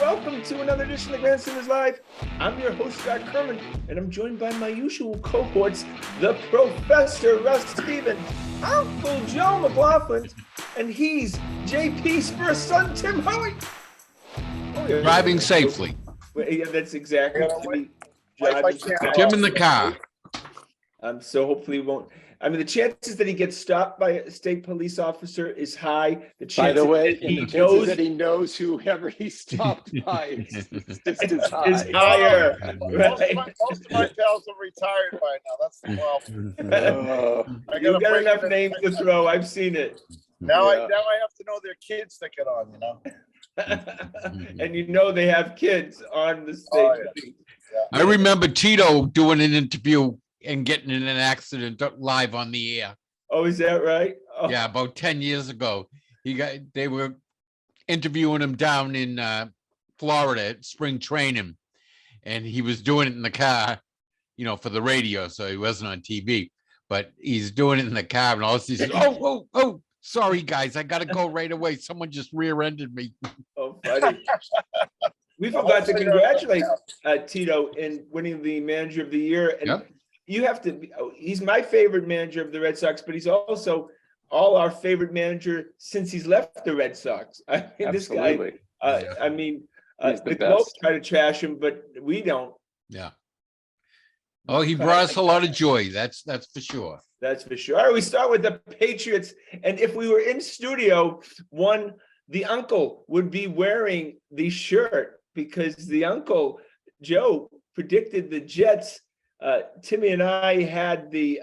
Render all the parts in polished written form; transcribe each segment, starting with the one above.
welcome to another edition of Grandstanders Live. I'm your host, Scott Kerman, and I'm joined by my usual cohorts, the Professor Russ Stevens, Uncle Joe McLaughlin, and he's JP's first son, Tim Hoey. Oh, yeah. Driving safely. Yeah, that's exactly to me. Jim in the car. So hopefully he won't. I mean, the chances that he gets stopped by a state police officer is high. By the way, and the chances that he knows whoever he stopped by is just as high. Is higher. Right. Most of my pals are retired by now. That's the problem. You've got enough names to throw. I've seen it. Now I have to know their kids that get on, you know. And you know they have kids on the stage. I remember Tito doing an interview and getting in an accident live on the air. Oh, is that right? Oh. Yeah, about 10 years ago. They were interviewing him down in Florida at spring training, and he was doing it in the car, you know, for the radio, so he wasn't on TV. But he's doing it in the car, and all of a sudden he says, oh, sorry guys, I gotta go right away. Someone just rear-ended me. Oh, funny. We forgot to congratulate Tito in winning the Manager of the Year. And yep. You have to, he's my favorite manager of the Red Sox, but he's also all our favorite manager since he's left the Red Sox. I mean, Absolutely. This guy, I mean, the Globes try to trash him, but we don't. Yeah. Oh, he brought us a lot of joy. That's for sure. That's for sure. All right, we start with the Patriots. And if we were in studio, the uncle would be wearing the shirt because the uncle, Joe, predicted the Jets. Timmy and I had the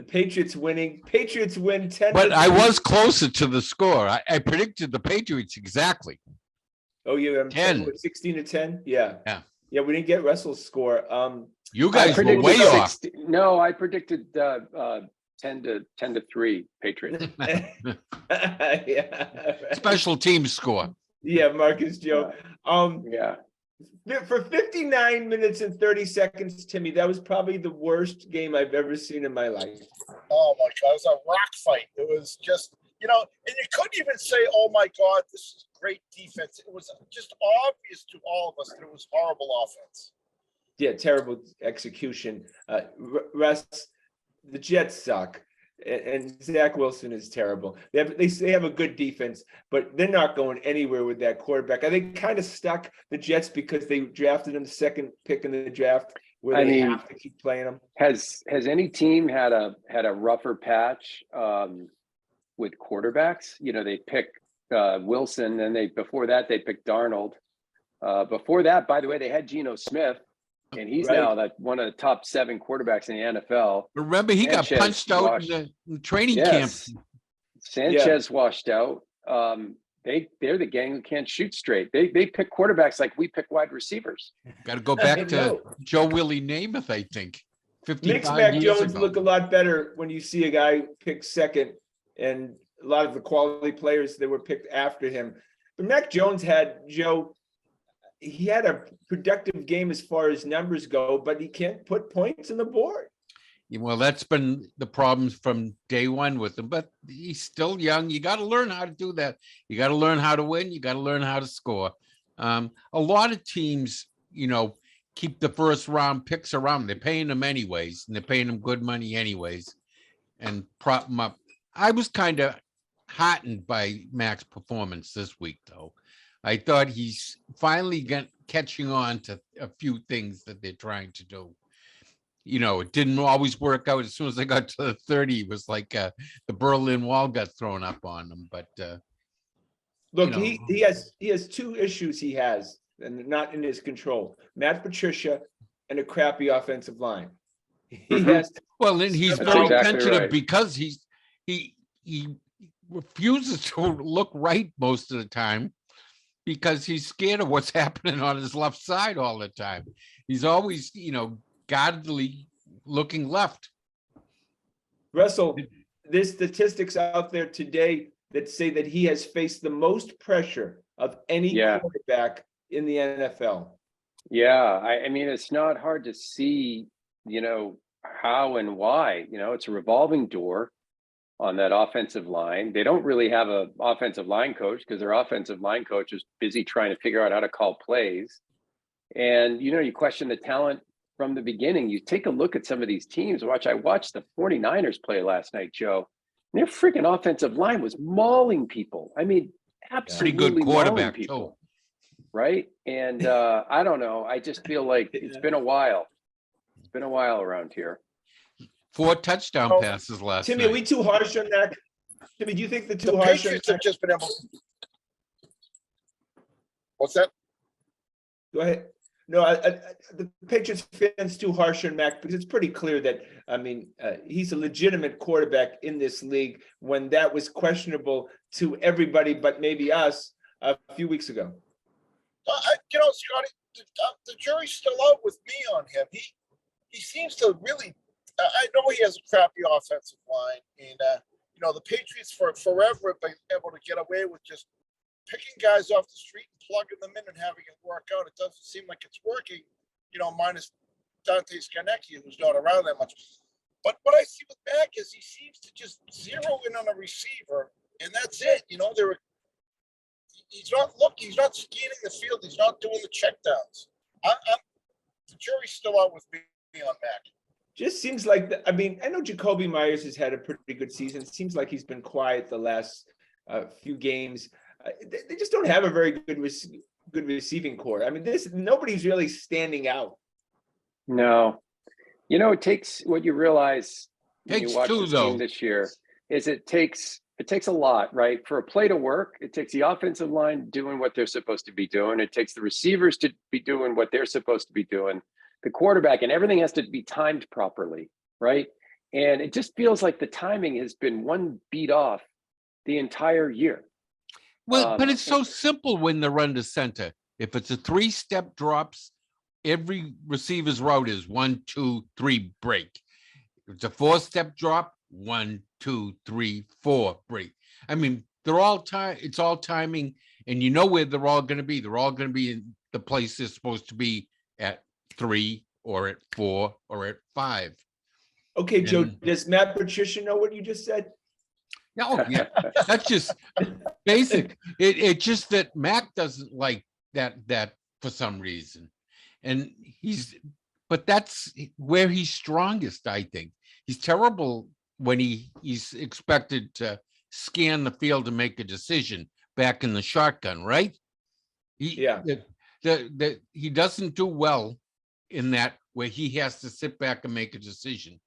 Patriots winning. Patriots win 10. But I was closer to the score. I predicted the Patriots exactly. Oh, yeah, 10. 16-10. Yeah. Yeah. We didn't get Russell's score. You guys were way off. No, I predicted 10-3 Patriots. Yeah. Special teams score. Yeah, Marcus Joe. Yeah. For 59 minutes and 30 seconds, Timmy, that was probably the worst game I've ever seen in my life. Oh my God, it was a rock fight. It was just, you know, and you couldn't even say, oh my God, this is great defense. It was just obvious to all of us that it was horrible offense. Yeah, terrible execution. Russ, the Jets suck. And Zach Wilson is terrible. They have a good defense, but they're not going anywhere with that quarterback. I think kind of stuck the Jets because they drafted him the second pick in the draft, where they have to keep playing him. Has any team had a rougher patch with quarterbacks? You know, they pick Wilson, and before that they picked Darnold. Before that, by the way, they had Geno Smith. And he's now one of the top 7 quarterbacks in the NFL. Remember, he got punched out in the training camp. Sanchez washed out. They're the gang who can't shoot straight. They pick quarterbacks like we pick wide receivers. Got to go back to Joe Willie Namath, I think. 55 Mac years Jones ago. look a lot better when you see a guy pick second, and a lot of the quality players that were picked after him. But Mac Jones he had a productive game as far as numbers go, but he can't put points on the board. Well, that's been the problems from day one with him, but he's still young. You got to learn how to do that. You got to learn how to win. You got to learn how to score. A lot of teams, you know, keep the first round picks around. They're paying them anyways, and they're paying them good money anyways, and prop them up. I was kind of heartened by Mac's performance this week, though. I thought he's finally catching on to a few things that they're trying to do. You know, it didn't always work out. As soon as I got to the 30, it was like the Berlin Wall got thrown up on him. But look, you know, he has 2 issues he has, and not in his control: Matt Patricia and a crappy offensive line. He has. Well, and he's very tentative because he refuses to look right most of the time, because he's scared of what's happening on his left side all the time. He's always, you know, guardedly looking left. Russell, there's statistics out there today that say that he has faced the most pressure of any quarterback in the NFL. Yeah, I mean, it's not hard to see, you know, how and why. You know, it's a revolving door. on that offensive line. They don't really have a offensive line coach because their offensive line coach is busy trying to figure out how to call plays. And, you know, you question the talent from the beginning. You take a look at some of these teams. I watched the 49ers play last night, Joe. And their freaking offensive line was mauling people. I mean, Pretty absolutely good mauling quarterback people. too. Right. And I don't know. I just feel like it's been a while. It's been a while around here. 4 touchdown Oh, passes last Timmy, night. are we too harsh on that? Timmy, do you think they're The too harsh on Patriots have that? just been able. What's that? Go ahead. No, the Patriots fans too harsh on Mac because it's pretty clear that, I mean, he's a legitimate quarterback in this league when that was questionable to everybody but maybe us a few weeks ago. You know, Scotty, the jury's still out with me on him. He seems to really. I know he has a crappy offensive line, and you know the Patriots for forever have been able to get away with just picking guys off the street and plugging them in and having it work out. It doesn't seem like it's working, you know, minus Dante Scarnecchia, who's not around that much. But what I see with Mac is he seems to just zero in on a receiver, and that's it. You know, he's not looking, he's not scanning the field, he's not doing the checkdowns. The jury's still out with me on Mac. Just seems like, I mean, I know Jacoby Myers has had a pretty good season. It seems like he's been quiet the last few games. They just don't have a very good receiving core. I mean, nobody's really standing out. No, you know, it takes what you realize when Takes you watch two, this though. team this year is it takes a lot, right? For a play to work, it takes the offensive line doing what they're supposed to be doing. It takes the receivers to be doing what they're supposed to be doing. The quarterback, and everything has to be timed properly, right? And it just feels like the timing has been one beat off the entire year. Well, but it's so simple when they're under center. If it's a 3-step drops, every receiver's route is 1, 2, 3 break. If it's a 4-step drop, 1, 2, 3, 4 break. I mean, they're all time. It's all timing, and you know where they're all going to be. They're all going to be in the place they're supposed to be at 3 or at 4 or at 5. Okay, Joe, And- does Matt Patricia know what you just said? No, yeah, that's just basic. It just that Mac doesn't like that for some reason, and but that's where he's strongest. I think he's terrible when he's expected to scan the field and make a decision back in the shotgun, right? Yeah. He doesn't do well in that where he has to sit back and make a decision.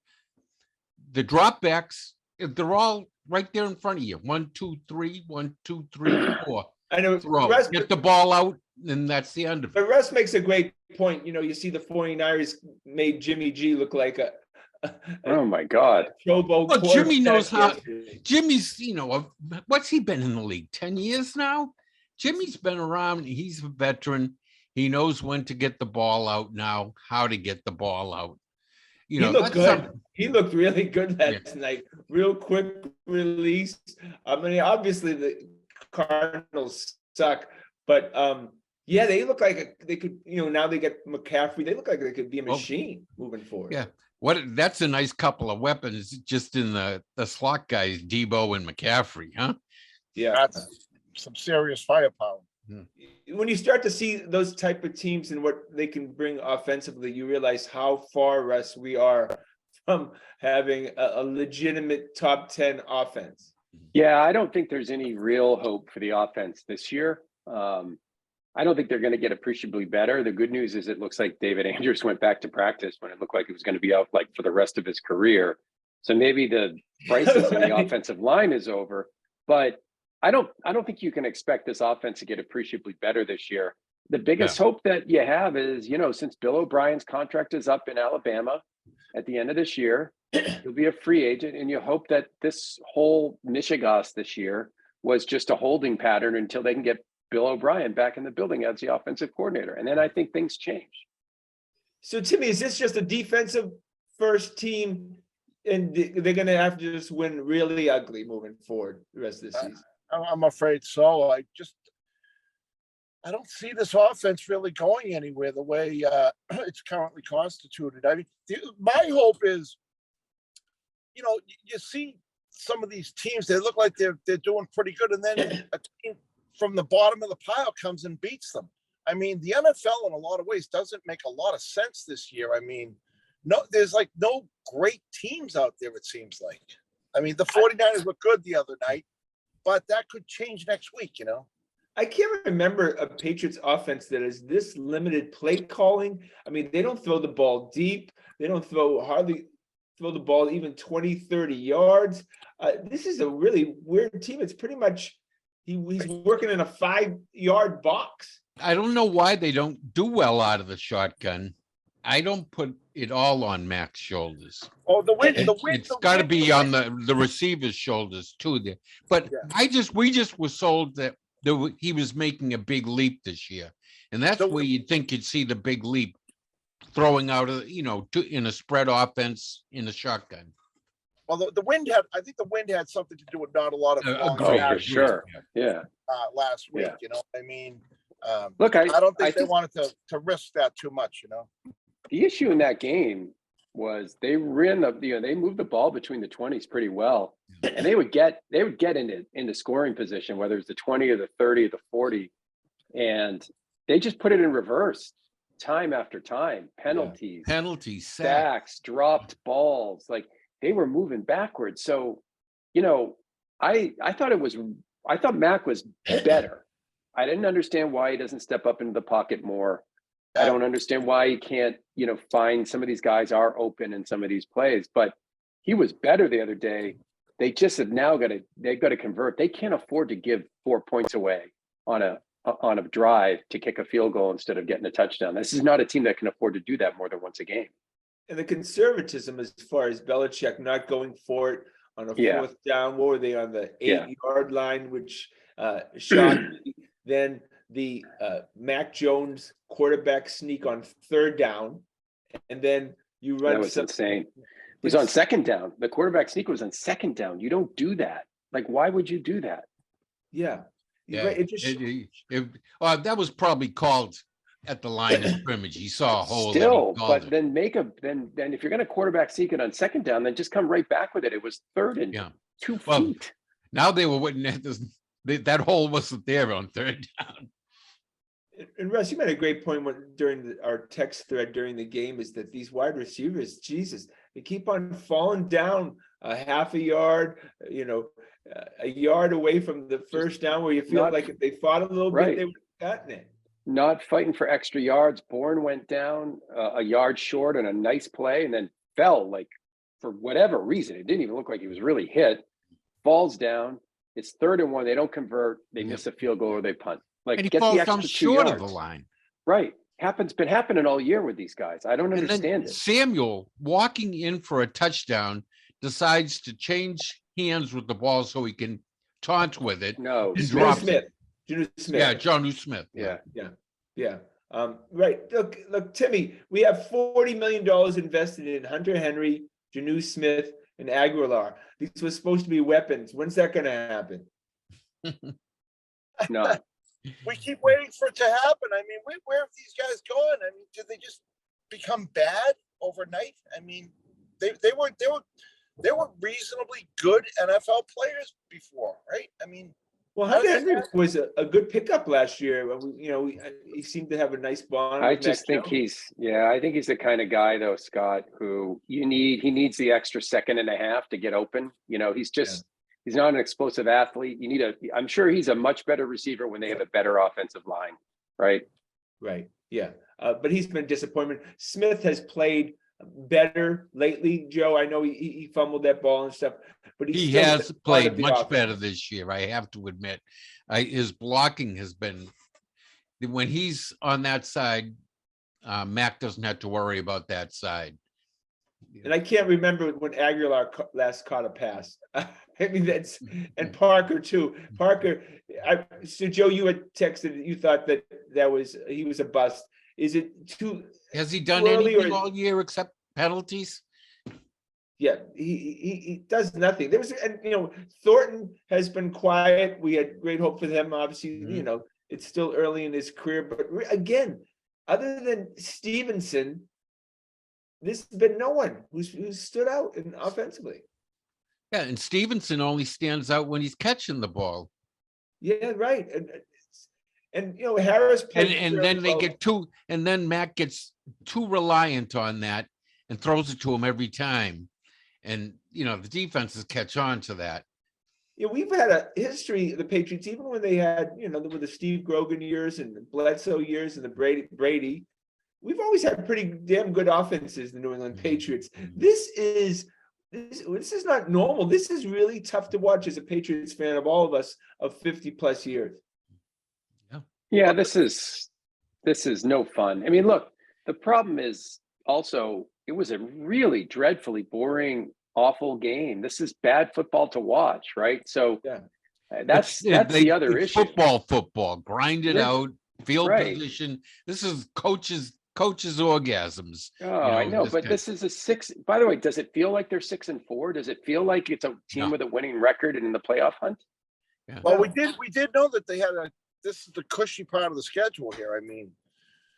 The dropbacks, they're all right there in front of you. 1, 2, 3, 1, 2, 3, 4. I know. Throw. Russ, Get the ball out, and that's the end of it. but Russ makes a great point. You know, you see the 49ers made Jimmy G look like a Oh my God. Pro Bowl Well, Jimmy quarterback knows how. yesterday. Jimmy's, what's he been in the league? 10 years now? Jimmy's been around. He's a veteran. He knows when to get the ball out now, how to get the ball out. He looked good. He looked really good last night. Real quick release. I mean, obviously the Cardinals suck, but yeah, they look like they could. Now they get McCaffrey. They look like they could be a machine moving forward. Yeah. That's a nice couple of weapons just in the slot guys, Debo and McCaffrey, huh? Yeah, That's some serious firepower. when you start to see those type of teams and what they can bring offensively, you realize how far, Russ, we are from having a legitimate top 10 offense. Yeah, I don't think there's any real hope for the offense this year. I don't think they're going to get appreciably better. The good news is it looks like David Andrews went back to practice when it looked like he was going to be out like for the rest of his career. So maybe the crisis in the offensive line is over, but I don't think you can expect this offense to get appreciably better this year. The biggest hope that you have is, since Bill O'Brien's contract is up in Alabama at the end of this year, he'll be a free agent, and you hope that this whole Michigas this year was just a holding pattern until they can get Bill O'Brien back in the building as the offensive coordinator. And then I think things change. So, Timmy, is this just a defensive first team and they're going to have to just win really ugly moving forward the rest of the season? I'm afraid so. I don't see this offense really going anywhere the way it's currently constituted. I mean, my hope is, you see some of these teams, they look like they're doing pretty good, and then a team from the bottom of the pile comes and beats them. I mean, the NFL in a lot of ways doesn't make a lot of sense this year. I mean, there's like no great teams out there, it seems like. I mean, the 49ers looked good the other night, but that could change next week, you know? I can't remember a Patriots offense that is this limited play calling. I mean, they don't throw the ball deep. They don't hardly throw the ball even 20, 30 yards. This is a really weird team. It's pretty much, he's working in a 5-yard box. I don't know why they don't do well out of the shotgun. I don't put it all on Mac's shoulders. Oh, the wind. It's got to be on the receiver's shoulders too. There, but Yeah. we just were sold that he was making a big leap this year, and that's where you'd think you'd see the big leap, throwing out in a spread offense in a shotgun. Well, I think the wind had something to do with not a lot of long Oh, for snaps, sure. Yeah. last week. Yeah. You know, I mean, Look, I don't think I they think wanted to risk that too much. You know. the issue in that game was they they moved the ball between the 20s pretty well, and they would get into scoring position, whether it's the 20 or the 30 or the 40, and they just put it in reverse time after time. Penalties, sacks, dropped balls, like they were moving backwards. So, I thought Mac was better. I didn't understand why he doesn't step up into the pocket more. I don't understand why he can't, find some of these guys are open in some of these plays, but he was better the other day. They just have now they've got to convert. They can't afford to give 4 points away on a drive to kick a field goal instead of getting a touchdown. This is not a team that can afford to do that more than once a game. And the conservatism as far as Belichick not going for it on a fourth down, what were they on the 8-yard line, which shocked me. Then the Mac Jones quarterback sneak on 3rd down, and then you run. That was insane. It was on 2nd down. The quarterback sneak was on 2nd down. You don't do that. Like, why would you do that? Yeah. It just that was probably called at the line of scrimmage. He saw a hole. Still, but then then if you're going to quarterback sneak it on 2nd down, then just come right back with it. It was 3rd and 2 feet. Now they were witnessing that hole wasn't there on 3rd down. And Russ, you made a great point during our text thread during the game, is that these wide receivers, Jesus, they keep on falling down a half a yard, a yard away from the first down, where you feel like if they fought a little bit, they would have gotten it. Not fighting for extra yards. Bourne went down a yard short on a nice play and then fell, like, for whatever reason. It didn't even look like he was really hit. Falls down. It's 3rd and 1. They don't convert. They miss a field goal or they punt. Like, and he get falls the extra down 2 short yards. of the line. Right. Been happening all year with these guys. I don't understand it. Samuel, walking in for a touchdown, decides to change hands with the ball so he can taunt with it. No, Jonnu Smith. Yeah, Jonnu Smith. Yeah. Right. Look, Timmy, we have $40 million invested in Hunter Henry, Jonnu Smith, and Aguilar. These were supposed to be weapons. When's that going to happen? No. We keep waiting for it to happen. I mean, where have these guys gone? I mean, did they just become bad overnight? I mean, they were reasonably good NFL players before, right? I mean, well, Hunter Henry was a good pickup last year. He seemed to have a nice bond. I think he's the kind of guy, though, Scott, who he needs the extra second and a half to get open. He's not an explosive athlete. I'm sure he's a much better receiver when they have a better offensive line, right? Right. Yeah. But he's been a disappointment. Smith has played better lately, Joe. I know he fumbled that ball and stuff, but he has played much better this year. I have to admit, his blocking has been, when he's on that side, Mac doesn't have to worry about that side. And I can't remember when Aguilar last caught a pass. I mean, and Parker too. So Joe, you had texted, you thought he was a bust. Is it too? Has he done anything all year except penalties? Yeah, he does nothing. Thornton has been quiet. We had great hope for him. Obviously, it's still early in his career, but again, other than Stevenson, this has been no one who's stood out offensively. Yeah, and Stevenson only stands out when he's catching the ball. Yeah, right. And you know, Harris And played and fairly then they well. get too, and then Matt gets too reliant on that and throws it to him every time. And you know, the defenses catch on to that. Yeah, we've had a history of the Patriots, even when they had, you know, with the Steve Grogan years and the Bledsoe years and the Brady. We've always had pretty damn good offenses, the New England Patriots. This is not normal. This is really tough to watch as a Patriots fan of all of us of 50 plus years. Yeah, this is no fun. I mean, look, the problem is also it was a really dreadfully boring, awful game. This is bad football to watch, right? So Yeah. that's the other it's issue. Football, grind it Yeah, out, field right. position. This is coaches orgasms. Oh, I know, but this is a 6. By the way, does it feel like they're 6-4? Does it feel like it's a team with a winning record and in the playoff hunt? Yeah. Well, we did know that they had this is the cushy part of the schedule here. I mean,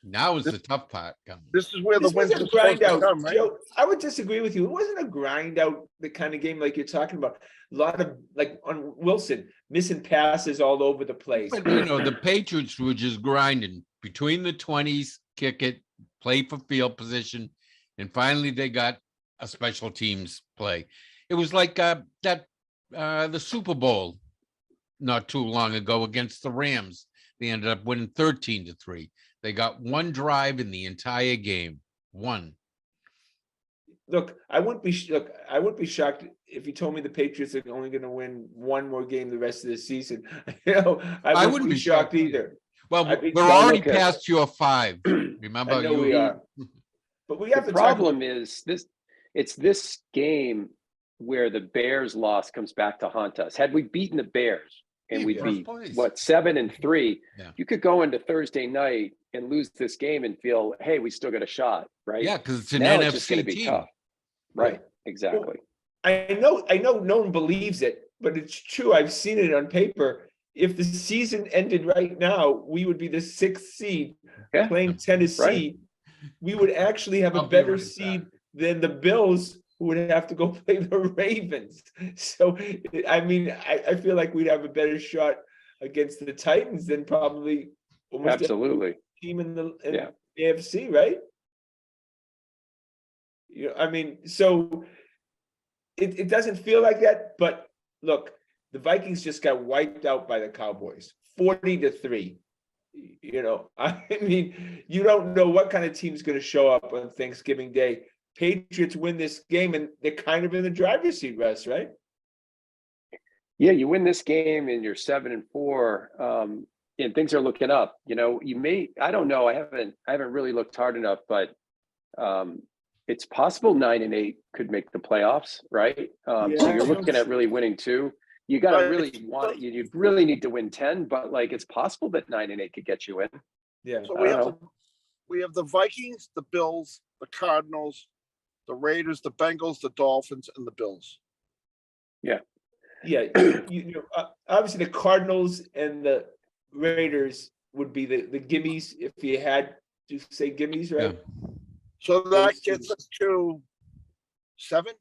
Now is the tough part coming. this is where the This wins wasn't are a grind supposed out. to come, right? Joe, I would disagree with you. It wasn't a grind out the kind of game like you're talking about. A lot of, like on Wilson, missing passes all over the place. But you know, the Patriots were just grinding between the 20s, kick it, play for field position, and finally they got a special teams play. It was like the Super Bowl not too long ago against the Rams. They ended up winning 13-3. They got one drive in the entire game. One. Look, I wouldn't be shocked if you told me the Patriots are only going to win one more game the rest of the season. You know, I wouldn't be shocked either. Well, I'd be we're shocked. already Okay. past your 5. Remember, I know we are. But we have The to talk problem about, is this game where the Bears loss comes back to haunt us. Had we beaten the Bears and Yeah, we'd first be place. 7-3, Yeah. you could go into Thursday night and lose this game and feel, hey, we still got a shot, right? Yeah, because it's an Now it's just going NFC to be team. tough. Right. Exactly. I know no one believes it, but it's true. I've seen it on paper. If the season ended right now, we would be the 6th seed Yeah. playing Tennessee. Right. We would actually have a I'll be better right seed back. than the Bills, who would have to go play the Ravens. So, I mean, I feel like we'd have a better shot against the Titans than probably almost every Absolutely. team in the Yeah. AFC, right? You know, I mean, so it doesn't feel like that, but look, the Vikings just got wiped out by the Cowboys, 40-3. You know, I mean, you don't know what kind of team's going to show up on Thanksgiving Day. Patriots win this game, and they're kind of in the driver's seat, Russ, right? Yeah, you win this game and you're 7-4, and things are looking up. You know, I don't know. I haven't really looked hard enough, but it's possible 9-8 could make the playoffs, right? So Yeah. you're looking at really winning 2. You got to Right. really want it. You really need to win 10, but like it's possible that 9-8 could get you in. Yeah. So I don't we have the Vikings, the Bills, the Cardinals, the Raiders, the Bengals, the Dolphins, and the Bills. Yeah, you know, obviously the Cardinals and the Raiders would be the gimmies if you had to say gimmies, right? Yeah. So that gets us to 7.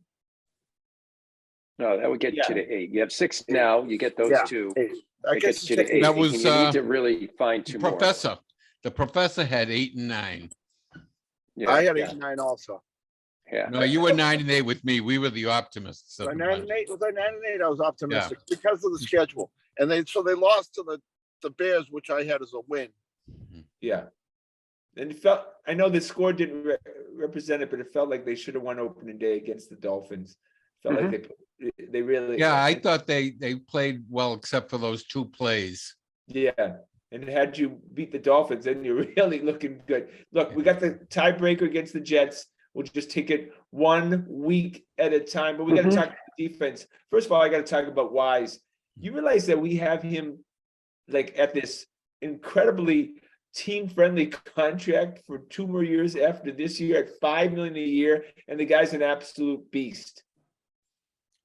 No, that would get you to 8. You have 6 now. You get those Yeah, 2. 8. That gets you to 8. That was, and you need to really find 2 more. The professor had 8 and 9. Yeah, I had 8 yeah, and 9 also. yeah. No, you were 9 and 8 with me. We were the optimists. Was of I the 9 and bunch. 8? Was I 9 and 8? I was optimistic because of the schedule. And they lost to the Bears, which I had as a win. Yeah. And it felt, I know the score didn't represent it, but it felt like they should have won opening day against the Dolphins. Felt like they really. Yeah, I thought they played well, except for those 2 plays. Yeah. And had you beat the Dolphins, then you're really looking good. Look, we got the tiebreaker against the Jets. We'll just take it 1 week at a time, but we got to talk about the defense. First of all, I got to talk about Wise. You realize that we have him like at this incredibly team-friendly contract for 2 more years after this year at $5 million a year, and the guy's an absolute beast.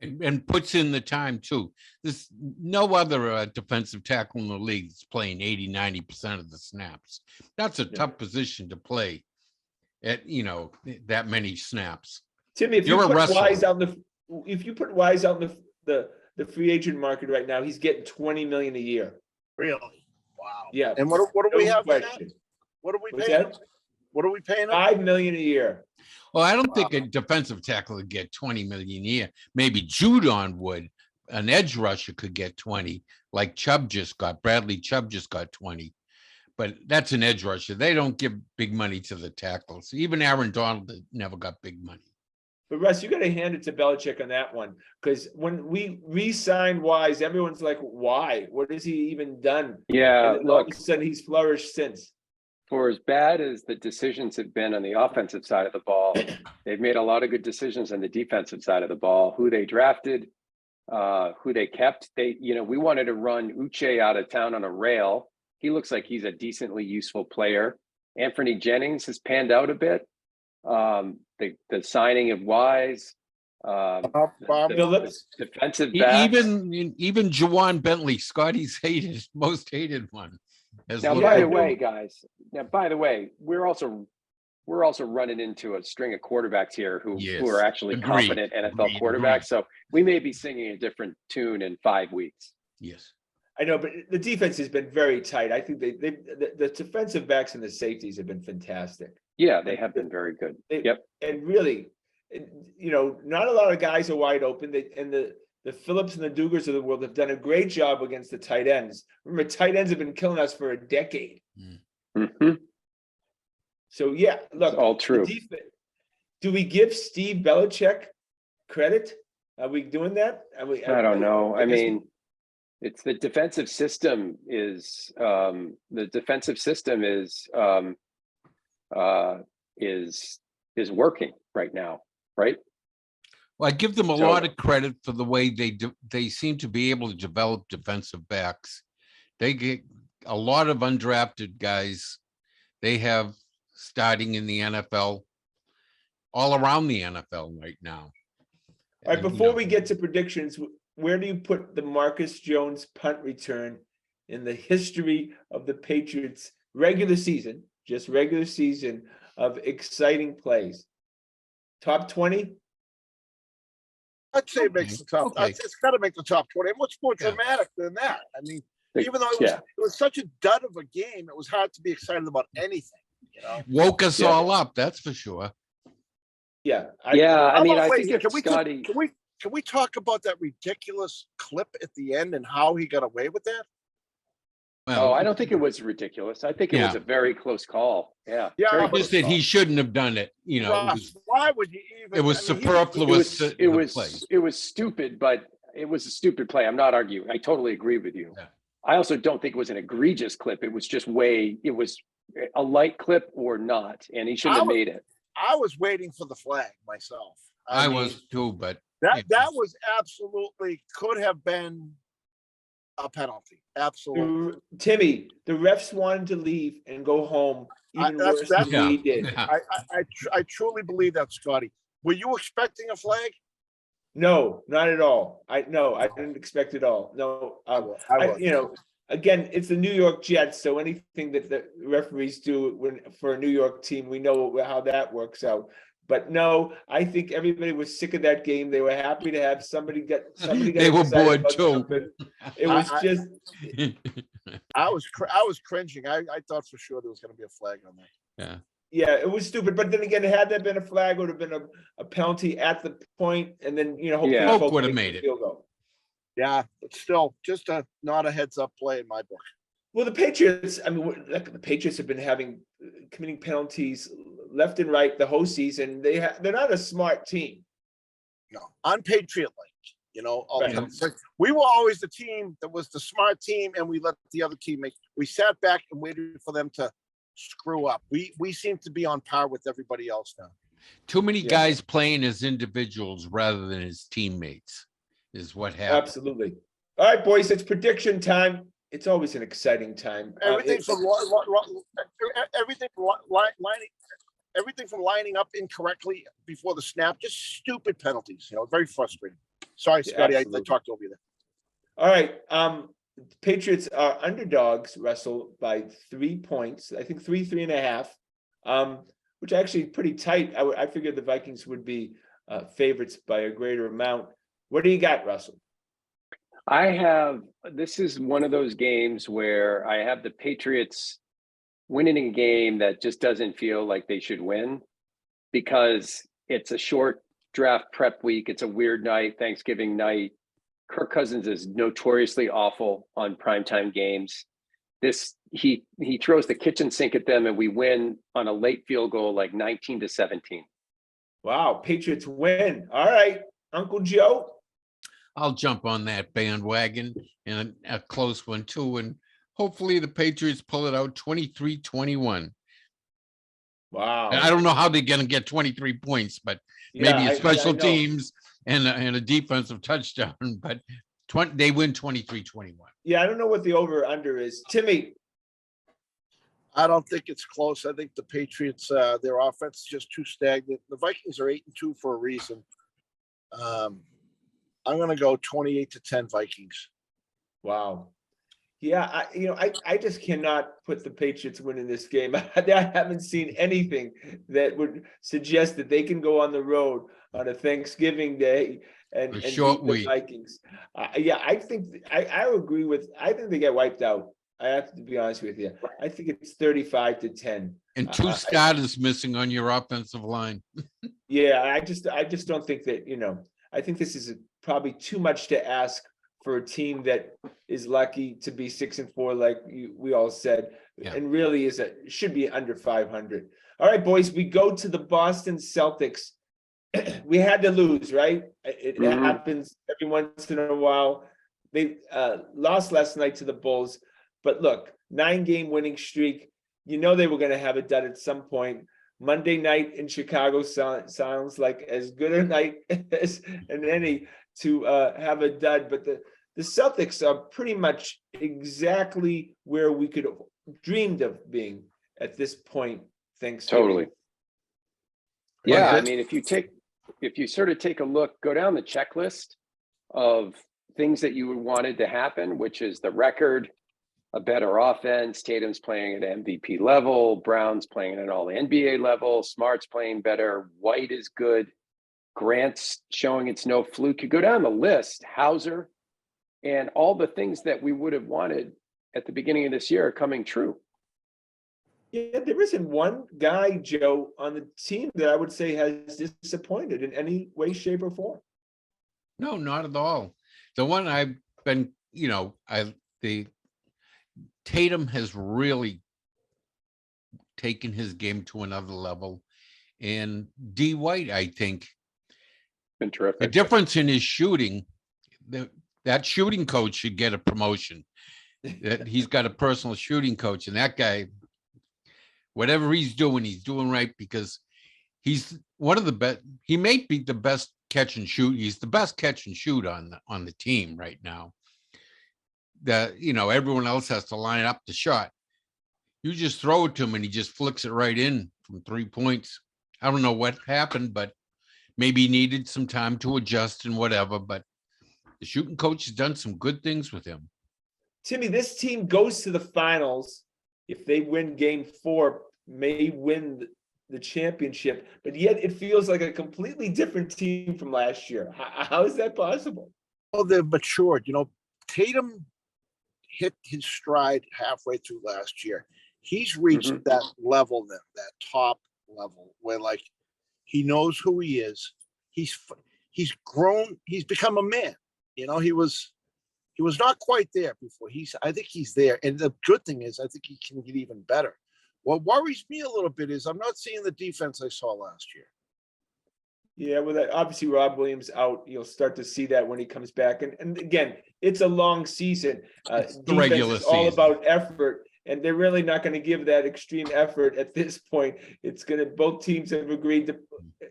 And puts in the time too. There's no other defensive tackle in the league that's playing 80-90% of the snaps. That's a tough position to play at, you know, that many snaps. Timmy, if You're you a put wrestler. Wise out in the if you put Wise out in the free agent market right now, he's getting 20 million a year. Really? Wow. Yeah. And what do we No have? for that? question. What are we What's paying? that? Him? What are we paying? Him? 5 million a year. Well, I don't think a defensive tackle would get 20 million a year. Maybe Judon would. An edge rusher could get 20, like Bradley Chubb just got 20. But that's an edge rusher. They don't give big money to the tackles. Even Aaron Donald never got big money. But Russ, you got to hand it to Belichick on that one, because when we re-signed Wise, everyone's like, "Why? What has he even done?" Yeah, And all of look, a sudden he's flourished since. for as bad as the decisions have been on the offensive side of the ball, they've made a lot of good decisions on the defensive side of the ball. Who they drafted, who they kept. We wanted to run Uche out of town on a rail. He looks like he's a decently useful player. Anthony Jennings has panned out a bit. The signing of Wise, Phillips, defensive backs. Even Jawan Bentley, Scotty's most hated one. Now, by the way, guys. Now, by the way, we're also running into a string of quarterbacks here who are actually competent NFL quarterbacks. So we may be singing a different tune in 5 weeks. Yes. I know, but the defense has been very tight. I think the defensive backs and the safeties have been fantastic. Yeah, they have been very good. Yep. And really, not a lot of guys are wide open. The Phillips and the Dugars of the world have done a great job against the tight ends. Remember, tight ends have been killing us for a decade. Mm-hmm. So yeah, look, it's all true. Do we give Steve Belichick credit? Are we doing that? I don't know. I mean, it's the defensive system is working right now, right? Well, I give them a lot of credit for the way they seem to be able to develop defensive backs. They get a lot of undrafted guys. They have starting in the NFL, all around the NFL right now. All right, before we get to predictions, where do you put the Marcus Jones punt return in the history of the Patriots regular season, just regular season of exciting plays? Top 20? I'd say it makes the top. Okay. It's got to make the top 20. What's more dramatic than that? I mean, even though it was such a dud of a game, it was hard to be excited about anything. Woke us all up, that's for sure. Yeah. I think if Scotty. Can we talk about that ridiculous clip at the end and how he got away with that? Well, I don't think it was ridiculous. I think it was a very close call. Yeah. Yeah. Just that he shouldn't have done it. Ross, why would you even? It was superfluous. It was stupid, but it was a stupid play. I'm not arguing. I totally agree with you. Yeah. I also don't think it was an egregious clip. It was just it was a light clip or not, and he shouldn't have made it. I was waiting for the flag myself. I was too, but that was absolutely could have been a penalty. Absolutely. Timmy, the refs wanted to leave and go home even worse than we did. Yeah. I truly believe that, Scotty. Were you expecting a flag? No, not at all. I didn't expect it all. No, again, it's the New York Jets, so anything that the referees do for a New York team, we know how that works out. But no, I think everybody was sick of that game. They were happy to have somebody get. They were bored too. It was just. I was cringing. I thought for sure there was going to be a flag on that. Yeah. Yeah, it was stupid. But then again, had there been a flag, it would have been a penalty at the point, and then hopefully Hope would have made it. Field goal. Yeah, but still, just not a heads-up play in my book. Well, the Patriots. I mean, the Patriots have been committing penalties left and right the whole season. They're not a smart team. No, unpatriot-like. Right. We were always the team that was the smart team, and we let the other team make. We sat back and waited for them to screw up. We seem to be on par with everybody else now. Too many guys playing as individuals rather than as teammates is what happened. Absolutely. All right, boys, it's prediction time. It's always an exciting time. Everything from lining up incorrectly before the snap, just stupid penalties. Very frustrating. Sorry, Scotty, I talked over you there. All right. Patriots are underdogs, Russell, by 3 points. I think 3.5, which actually pretty tight. I figured the Vikings would be favorites by a greater amount. What do you got, Russell? This is one of those games where I have the Patriots winning a game that just doesn't feel like they should win because it's a short draft prep week. It's a weird night, Thanksgiving night. Kirk Cousins is notoriously awful on primetime games. He throws the kitchen sink at them and we win on a late field goal, like 19-17. Wow, Patriots win. All right, Uncle Joe. I'll jump on that bandwagon and a close one too. And hopefully the Patriots pull it out 23-21. Wow. I don't know how they're going to get 23 points, but maybe a special teams and a defensive touchdown, but they win 23-21. Yeah, I don't know what the over under is. Timmy. I don't think it's close. I think the Patriots, their offense is just too stagnant. The Vikings are 8-2 for a reason. I'm going to go 28-10 Vikings. Wow. Yeah, I just cannot put the Patriots winning this game. I haven't seen anything that would suggest that they can go on the road on a Thanksgiving day and beat the Vikings. I think I agree with. I think they get wiped out. I have to be honest with you. I think it's 35-10. And two starters missing on your offensive line. Yeah, I just don't think that. I think this is probably too much to ask for a team that is lucky to be 6-4, like we all said, and really should be under 500. All right, boys, we go to the Boston Celtics. We had to lose, right? It happens every once in a while. They lost last night to the Bulls, but look, 9-game winning streak. They were going to have a dud at some point. Monday night in Chicago sounds like as good a night as any to have a dud, but the Celtics are pretty much exactly where we could have dreamed of being at this point. Thanksgiving. Totally. Yeah, I mean, if you sort of take a look, go down the checklist of things that you wanted to happen, which is the record, a better offense, Tatum's playing at MVP level, Brown's playing at an all NBA level, Smart's playing better, White is good, Grant's showing it's no fluke. You go down the list, Hauser, and all the things that we would have wanted at the beginning of this year are coming true. Yeah, there isn't one guy, Joe, on the team that I would say has disappointed in any way, shape, or form. No, not at all. The one I've been, Tatum has really taken his game to another level. And D. White, I think, been terrific. The difference in his shooting, that shooting coach should get a promotion. That he's got a personal shooting coach, and that guy, whatever he's doing right, because he's one of the best. He may be the best catch and shoot. He's the best catch and shoot on the team right now. Everyone else has to line up the shot. You just throw it to him and he just flicks it right in from 3 points. I don't know what happened, but maybe he needed some time to adjust and whatever, but the shooting coach has done some good things with him. Timmy, this team goes to the finals. If they win game 4, may win the championship, but yet it feels like a completely different team from last year. How is that possible? Well, they've matured. Tatum hit his stride halfway through last year. He's reached that level, that top level where he knows who he is. He's grown. He's become a man. He was not quite there before. I think he's there. And the good thing is, I think he can get even better. What worries me a little bit is I'm not seeing the defense I saw last year. Yeah, well, obviously Rob Williams out. You'll start to see that when he comes back. And again, it's a long season. The regular is all season. about effort, and they're really not going to give that extreme effort at this point. Both teams have agreed to,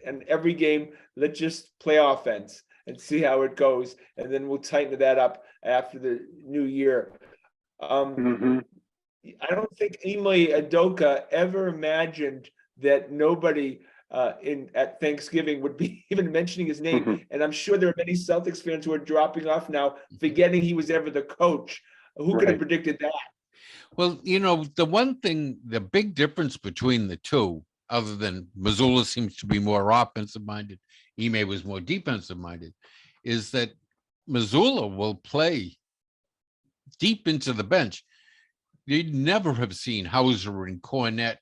and every game, let's just play offense and see how it goes, and then we'll tighten that up after the new year. I don't think Ime Udoka ever imagined that nobody at Thanksgiving would be even mentioning his name. And I'm sure there are many Celtics fans who are dropping off now, forgetting he was ever the coach. Who could have predicted that? Well, the one thing, the big difference between the two other than Missoula seems to be more offensive minded, Ime was more defensive minded, is that Missoula will play deep into the bench. You'd never have seen Hauser and Cornette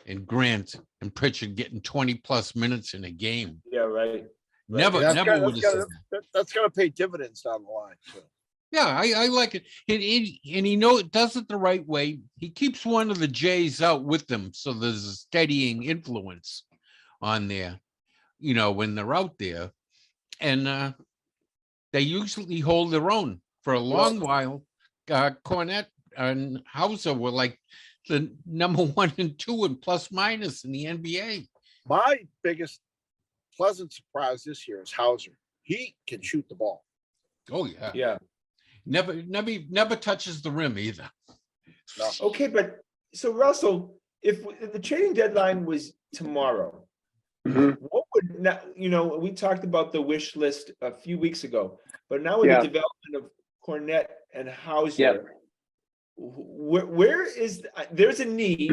and Grant and Pritchard getting 20 plus minutes in a game. Yeah, right. Never, That's never gonna- would have that's seen gonna- that. That's gonna pay dividends down the line, too. Yeah, I like it. And he does it the right way. He keeps one of the Jays out with them. So there's a steadying influence on there, when they're out there. And they usually hold their own. For a long while, Cornette and Hauser were like the number 1 and 2 in plus minus in the NBA. My biggest pleasant surprise this year is Hauser. He can shoot the ball. Oh yeah. Yeah. Never touches the rim either. No. Okay, but so Russell, if the trading deadline was tomorrow, Mhm. what would now, we talked about the wish list a few weeks ago, but now with Yeah. the development of Cornette and Hauser, Yeah. where is there's a need?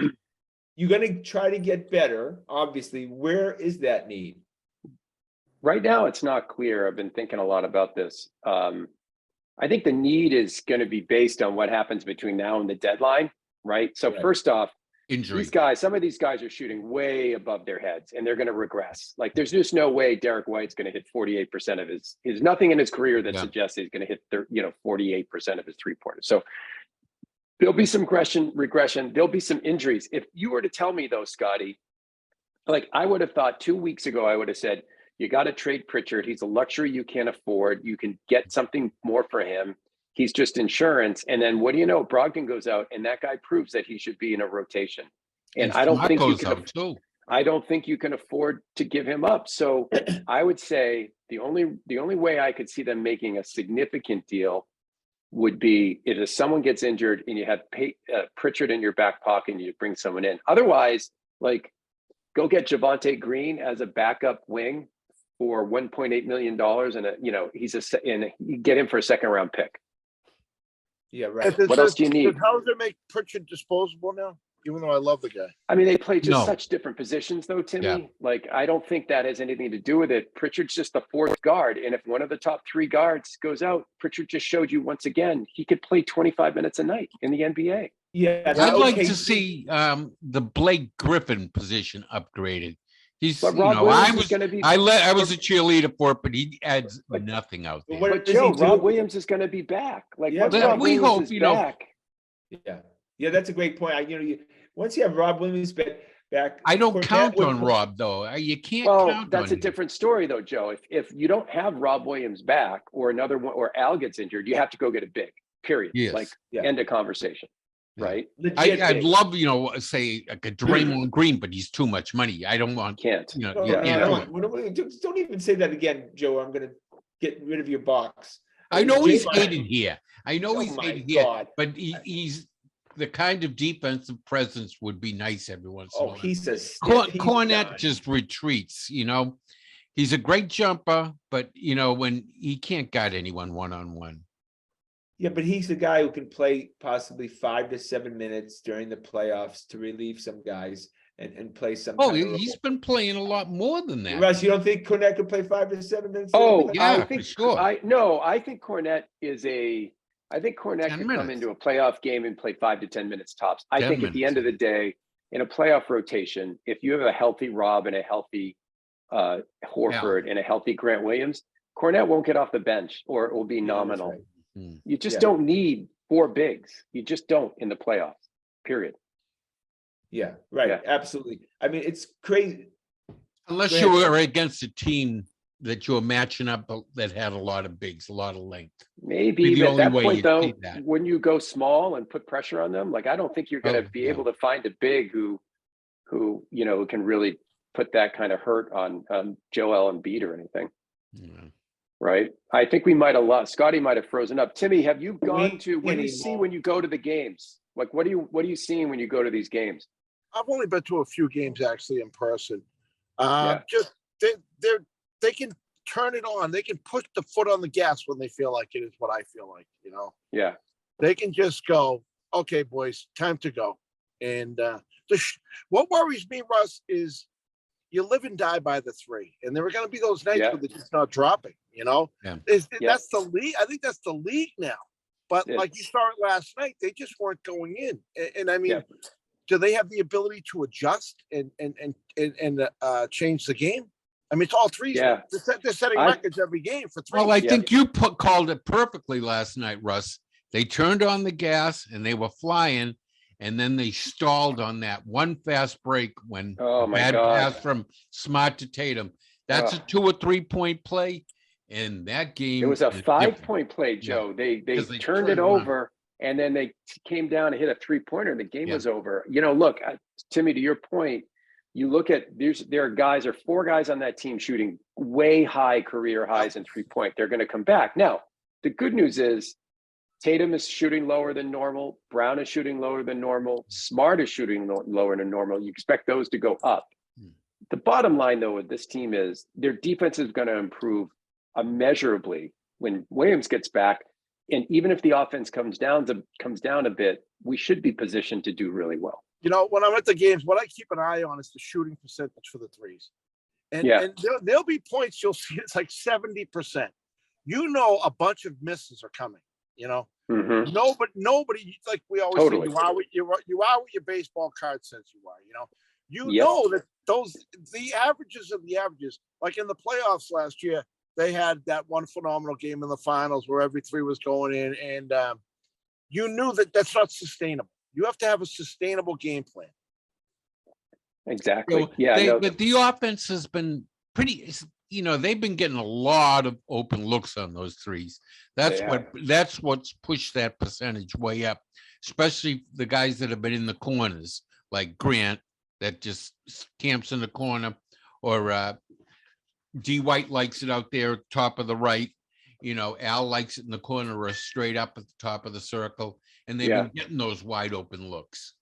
You're going to try to get better, obviously. Where is that need? Right now, it's not clear. I've been thinking a lot about this. I think the need is going to be based on what happens between now and the deadline, right? So Right. first off, Injury. some of these guys are shooting way above their heads and they're going to regress. Like there's just no way Derek White's going to hit 48% of his nothing in his career that Yeah. suggests he's going to hit 48% of his 3-pointers. So there'll be some regression. There'll be some injuries. If you were to tell me though, Scotty, like I would have thought 2 weeks ago, I would have said, you got to trade Pritchard. He's a luxury you can't afford. You can get something more for him. He's just insurance. And then what do you know? Brogdon goes out and that guy proves that he should be in a rotation. And I don't think you Smart can, goes out too. I don't think you can afford to give him up. So I would say the only way I could see them making a significant deal would be if someone gets injured and you have Pritchard in your back pocket and you bring someone in. Otherwise, like go get Javonte Green as a backup wing for $1.8 million, and you get him for a second round pick. Yeah, right. What else do you need? Does Hauser make Pritchard disposable now? Even though I love the guy. I mean, they play just No. such different positions, though, Timmy. Yeah. Like, I don't think that has anything to do with it. Pritchard's just the fourth guard, and if one of the top 3 guards goes out, Pritchard just showed you once again he could play 25 minutes a night in the NBA. Yeah, I'd like okay. to see the Blake Griffin position upgraded. He's, But Rob Williams is going to be. I was a cheerleader for it, but he adds nothing out there. What But does Joe, he do? Rob Williams is going to be back. Like, Yeah, once but Rob we Williams hope, is back. Yeah, that's a great point. Once you have Rob Williams back, I don't Cornette count would- on Rob though. You can't Well, count that's on a different story, though, Joe. If you don't have Rob Williams back, or another one, or Al gets injured, you have to go get a big. Period. Yes. Like Yeah. end of conversation. Yeah. Right? legit I'd big. love, say like a Draymond Green, but he's too much money. I don't want, Can't. No, you no, can't no, do it. don't even say that again, Joe. I'm going to get rid of your box. I know he's Draymond- hated here. I know Oh he's my hated here, God. but he's the kind of defensive presence would be nice every once in a Oh, while. he's a Cornette done. just retreats, He's a great jumper, but when he can't guard anyone one-on-one. Yeah, but he's the guy who can play possibly 5 to 7 minutes during the playoffs to relieve some guys and play some. Oh, kind of he's role. been playing a lot more than that. Russ, you don't think Cornette could play 5 to 7 minutes? Oh, Yeah, I for think sure. I think Cornette could 10 come minutes. into a playoff game and play 5 to 10 minutes tops. I 10 think at the minutes. end of the day, in a playoff rotation, if you have a healthy Rob and a healthy Horford and a healthy Grant Williams, Cornette won't get off the bench or it will be Yeah, that's nominal. right. Hmm. You just Yeah. don't need 4 bigs. You just don't in the playoffs, period. Yeah, right. Yeah. Absolutely. I mean, it's crazy. Unless Go you ahead. were against a team that you were matching up that had a lot of bigs, a lot of length. Maybe, the but at only that way point, you'd though, see that. when you go small and put pressure on them, like I don't think you're going to Oh, be yeah. able to find a big who can really put that kind of hurt on Joel Embiid or anything, Yeah. right? I think we might have lost. Scotty might have frozen up. Timmy, have you gone to? What do you anymore. see when you go to the games? Like, what are you seeing when you go to these games? I've only been to a few games actually in person. Yeah. Just they can turn it on. They can push the foot on the gas when they feel like it. Is what I feel like. Yeah, They can just go, okay, boys, time to go. And what worries me, Russ, is you live and die by the three, and there are going to be those nights where they're just not dropping. Yeah. That's the league. I think that's the league now. But like you saw it last night, they just weren't going in. And I mean, do they have the ability to adjust and change the game? I mean, it's all threes. Yeah. They're setting records every game for three. Well, I think you called it perfectly last night, Russ. They turned on the gas and they were flying, and then they stalled on that one fast break when bad pass from Smart to Tatum. That's a 2 or 3 point play, and that game. It was a 5-point play, Joe. They turned it over, and then they came down and hit a 3-pointer. The game was over. Look, Timmy, to your point, you look at there are 4 guys on that team shooting way high career highs in 3-point. They're going to come back. Now, the good news is Tatum is shooting lower than normal. Brown is shooting lower than normal. Smart is shooting lower than normal. You expect those to go up. The bottom line, though, with this team is their defense is going to improve immeasurably when Williams gets back. And even if the offense comes down a bit, we should be positioned to do really well. When I'm at the games, what I keep an eye on is the shooting percentage for the threes. And there'll be points you'll see it's like 70%. A bunch of misses are coming. Nobody, like we always say, you are what your baseball card says you are. Know that the averages of the averages, like in the playoffs last year, they had that one phenomenal game in the finals where every three was going in, and you knew that that's not sustainable. You have to have a sustainable game plan. Exactly. But the offense has been pretty. They've been getting a lot of open looks on those threes. That's what's pushed that percentage way up, especially the guys that have been in the corners, like Grant, that just camps in the corner, or D. White likes it out there, top of the right. Al likes it in the corner or straight up at the top of the circle, and they've been getting those wide open looks.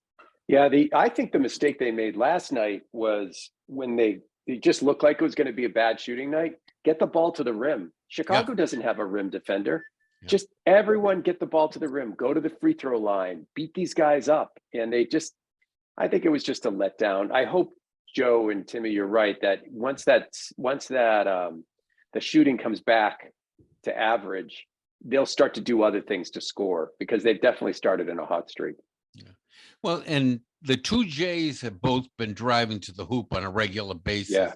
Yeah, I think the mistake they made last night was when they just looked like it was going to be a bad shooting night. Get the ball to the rim. Chicago doesn't have a rim defender. Yeah. Just everyone get the ball to the rim. Go to the free throw line. Beat these guys up. And I think it was just a letdown. I hope, Joe and Timmy, you're right, that once that the shooting comes back to average, they'll start to do other things to score, because they've definitely started in a hot streak. Yeah. Well, and the two Jays have both been driving to the hoop on a regular basis. Yeah.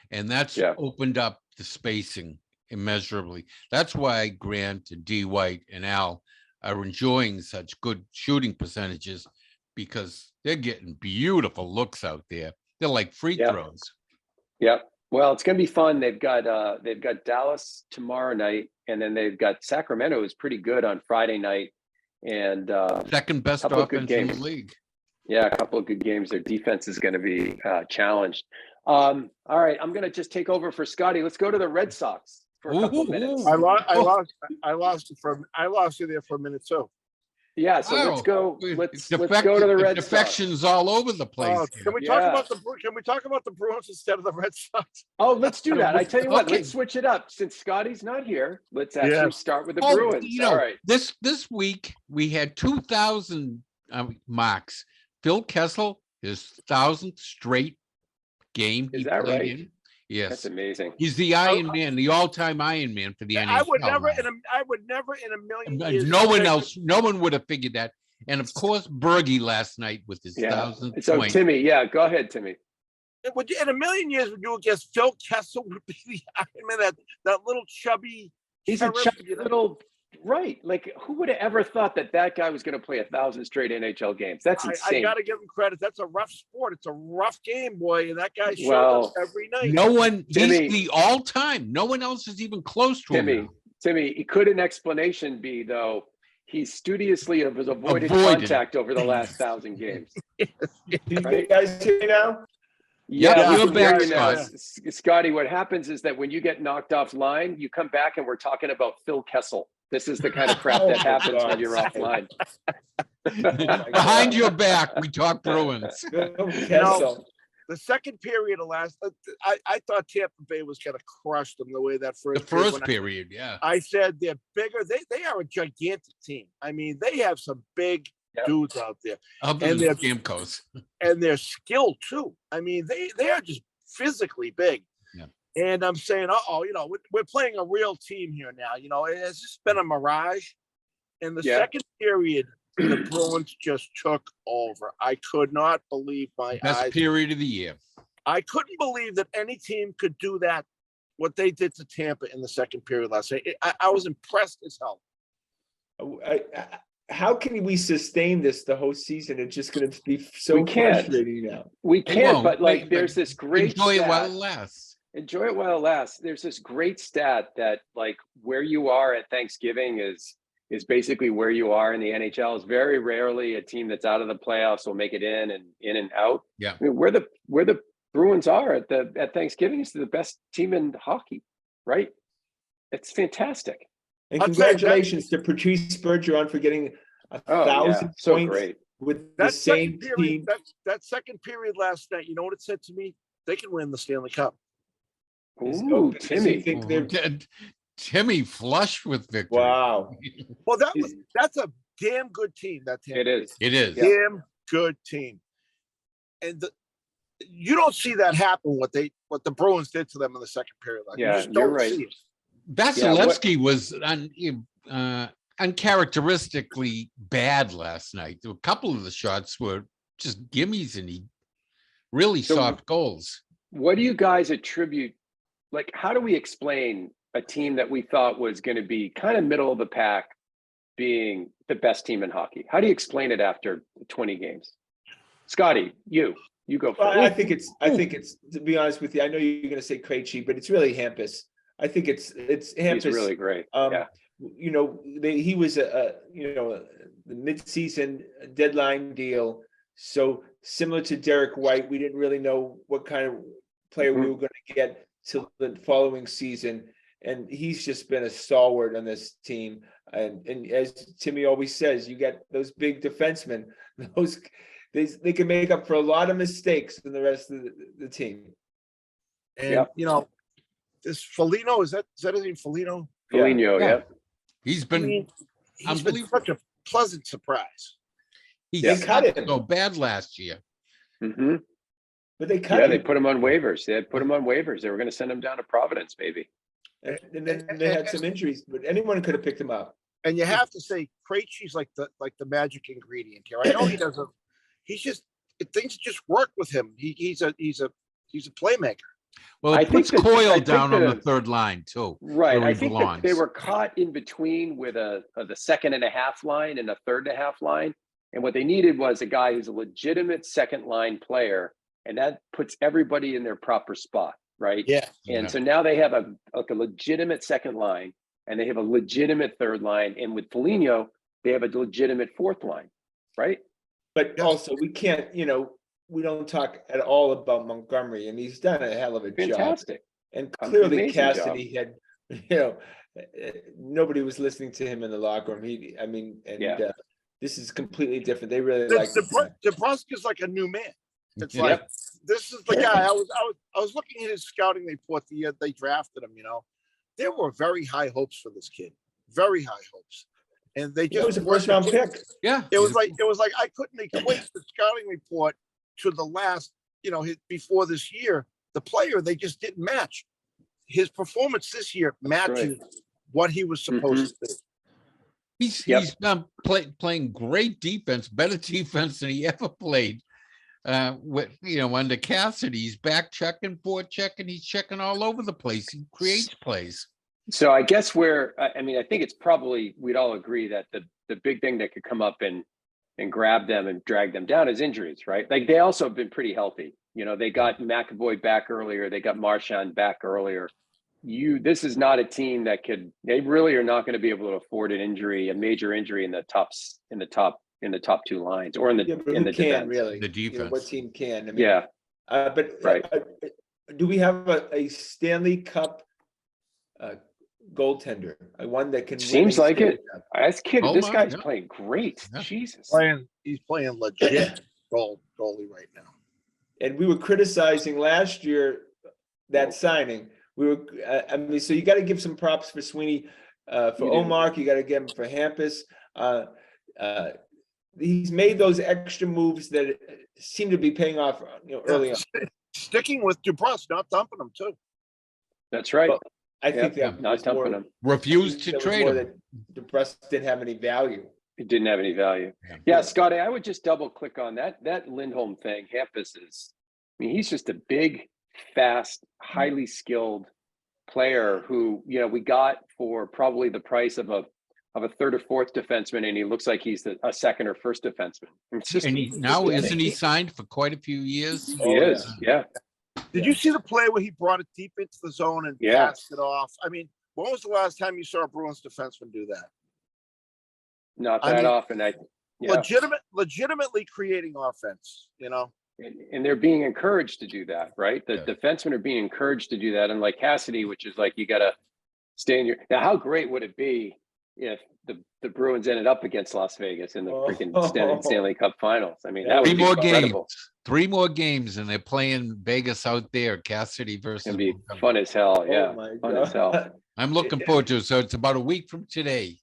And that's opened up the spacing immeasurably. That's why Grant and D. White and Al are enjoying such good shooting percentages, because they're getting beautiful looks out there. They're like free throws. Yep. Well, it's going to be fun. They've got Dallas tomorrow night, and then they've got Sacramento is pretty good on Friday night, and second best offense in the league. Yeah, a couple of good games. Their defense is going to be challenged. All right, I'm going to just take over for Scotty. Let's go to the Red Sox for a couple of minutes. I lost you there for a minute too. Yeah, so let's go. Let's go to the Red Sox. Defections all over the place. Can we talk about the Bruins instead of the Red Sox? Oh, let's do that. I tell you what, let's switch it up. Since Scotty's not here, let's actually start with the Bruins. All right. This week we had 2,000 marks. Phil Kessel, his 1,000th straight game. Is that right? In. Yes, that's amazing. He's the Iron Man, the all-time Iron Man for the NHL. I would never in a million years. No one would have figured that. And of course, Bergie last night with his 1,000th So point. Timmy, go ahead, Timmy. In a million years, would you guess Phil Kessel would be the Iron Man? That little chubby. He's a chubby little. Right. Like, who would have ever thought that guy was going to play 1,000 straight NHL games? That's insane. I got to give him credit. That's a rough sport. It's a rough game, boy. And that guy shows up every night. He's the all-time. No one else is even close to him. Timmy, could an explanation be, though, he studiously has avoided contact over the last 1,000 games? You guys hear me now? Yeah, you're back, Scott. Scotty, what happens is that when you get knocked offline, you come back and we're talking about Phil Kessel. This is the kind of crap that happens when you're offline. Behind your back, we talk Bruins. The second period of last, I thought Tampa Bay was going to crush them the way that first period. Yeah. I said they're bigger. They are a gigantic team. I mean, they have some big Yep. dudes out there, Other and than they're Stamkos. and they're skilled too. I mean, they are just physically big. Yeah. And I'm saying, we're playing a real team here now. It has just been a mirage. In the Yeah. second period, the Bruins just took over. I could not believe my Best eyes. period of the year. I couldn't believe that any team could do that, what they did to Tampa in the second period last night. I was impressed as hell. How can we sustain this the whole season? It's just going to be so We can't. frustrating now. We It can't, won't. but like But there's this great Enjoy it while it stat. lasts. Enjoy it while it lasts. There's this great stat that like where you are at Thanksgiving is basically where you are in the NHL. Is very rarely a team that's out of the playoffs will make it in and out. Yeah. I mean, where the Bruins are at Thanksgiving is the best team in hockey, right? It's fantastic. And I'll tell you, congratulations to Patrice Bergeron for getting 1,000 So points great. with the That same second period, team. that second period last night, you know what it said to me? They can win the Stanley Cup. Ooh, Because Timmy. you think they're Timmy flushed with victory. wow. Well, that's a damn good team. That team. It is. It is. Yeah. Damn good team. And you don't see that happen. What the Bruins did to them in the second period. You Yeah, just you're don't right. see it. Vasilevsky was uncharacteristically bad last night. A couple of the shots were just gimmies and he really So- soft goals. What do you guys attribute? Like, how do we explain a team that we thought was going to be kind of middle of the pack being the best team in hockey? How do you explain it after 20 games? Scotty, you go Well, first. I think it's to be honest with you, I know you're going to say Krejci, but it's really Hampus. I think it's Hampus. He's really great. Yeah. He was the mid-season deadline deal. So similar to Derek White, we didn't really know what kind of player we were going to get till the following season. And he's just been a stalwart on this team. And as Timmy always says, you get those big defensemen, they can make up for a lot of mistakes in the rest of the team. And this Foligno, is that his name? Foligno? Foligno, Yeah. yeah. He's I been mean, he's been unbelievable. such a pleasant surprise. He They cut sucked him. so bad last year. Mm-hmm. But they cut Yeah, him. they put him on waivers. They had put him on waivers. They were going to send him down to Providence, baby. And then they had some injuries, but anyone could have picked him up. And you have to say Krejci's like the magic ingredient here. I know he doesn't. Things just work with him. He's a playmaker. Well, I it think puts that- I Coyle think down on that- the third line too. Right. where I he think that they belongs. were caught in between with the second and a half line and a third and a half line. And what they needed was a guy who's a legitimate second line player. And that puts everybody in their proper spot. Right. Yeah. And Yeah. so now they have a legitimate second line and they have a legitimate third line. And with Foligno, they have a legitimate fourth line. Right. But also, we can't, we don't talk at all about Montgomery, and he's done a hell of a job. Fantastic. And clearly, Amazing Cassidy had, nobody was listening to him in the locker room. This is completely different. They really like. DeBrusk's like a new man. It's Yeah. like this is the guy. I was looking at his scouting report the year they drafted him. There were very high hopes for this kid, very high hopes, and they It just was a first round pick. Yeah. It was like I couldn't equate the scouting report to the last, before this year. The player, they just didn't match. His performance this year matches what he was supposed to be. He's playing great defense, better defense than he ever played. Under Cassidy, he's back checking, forward checking, he's checking all over the place. He creates plays. So I guess I think it's probably, we'd all agree that the big thing that could come up and grab them and drag them down is injuries, right? Like they also have been pretty healthy. They got McAvoy back earlier. They got Marchand back earlier. This is not a team they really are not going to be able to afford a major injury in the top two lines or in the defense. Really. The defense. What team can? Right. Do we have a Stanley Cup goaltender? One that can. Seems like it. This my, guy's yeah. playing great. Yeah. Jesus. He's playing legit goalie right now. And we were criticizing last year that signing. We were, so you got to give some props for Sweeney, for Omar. You got to give him for Hampus. he's made those extra moves that seem to be paying off, early on. Sticking with DeBrusque, not dumping him too. That's right. Well, I think Yeah, that not was more, dumping him. Refused to that was trade more him. that DeBrusque didn't have any value. It didn't have any value. Yeah. Yeah, Scotty, I would just double click on that. That Lindholm thing, Hampus is, I mean, he's just a big, fast, highly skilled player who, we got for probably the price of a third or fourth defenseman, and he looks like he's a second or first defenseman. It's just, And isn't he signed for quite a few years? he Oh, is, yeah. Did you see the play where he brought it deep into the zone and Yeah. passed it off? I mean, when was the last time you saw a Bruins defenseman do that? Not I that mean, often. Yeah. Legitimately creating offense, And they're being encouraged to do that, right? The Yeah. defensemen are being encouraged to do that. And like Cassidy, which is like, you got to stay in your, now how great would it be if the Bruins ended up against Las Vegas in the freaking Stanley Cup Finals? I mean, that would Three be more incredible. games. 3 more games, and they're playing Vegas out there. Cassidy It's versus. gonna be Montgomery. fun as hell. Yeah, Oh my fun as hell. God. I'm looking forward to it. So it's about a week from today.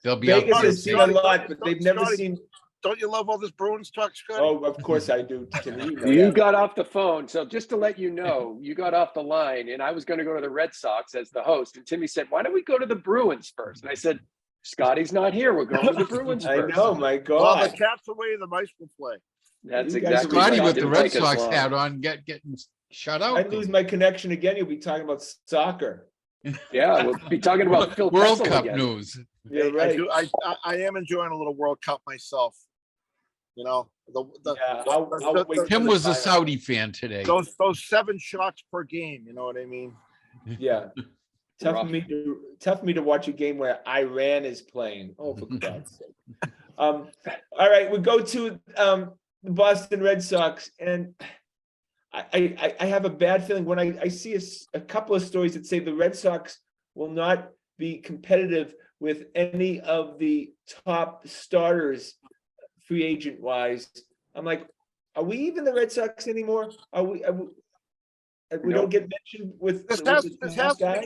They'll be out Vegas there. has seen a Scotty, lot, but they've never Scotty, seen. Don't you love all this Bruins talk, Scotty? Oh, of course I do. Timmy, know You that. got off the phone. So just to let you know, you got off the line and I was going to go to the Red Sox as the host. And Timmy said, why don't we go to the Bruins first? And I said, Scotty's not here. We're going to the Bruins I first. know, my Well, the God. cat's away, the mice will play. That's You guys- exactly Scotty right. with the Didn't Red take us Sox long. hat on, getting shut out. I lose my connection again. You'll be talking about soccer. Yeah, we'll be talking about Phil World Kessel Cup again. news. You're right. I am enjoying a little World Cup myself. Yeah, I'll wait Tim for was the a final. Saudi fan today. those 7 shots per game. You know what I mean? Yeah. Tough Rough. for me to watch a game where Iran is playing. Oh, for God's sake. All right, we go to the Boston Red Sox, and I have a bad feeling when I see a couple of stories that say the Red Sox will not be competitive with any of the top starters free agent wise. I'm like, are we even the Red Sox anymore? Are we we don't get mentioned with This the has top guys?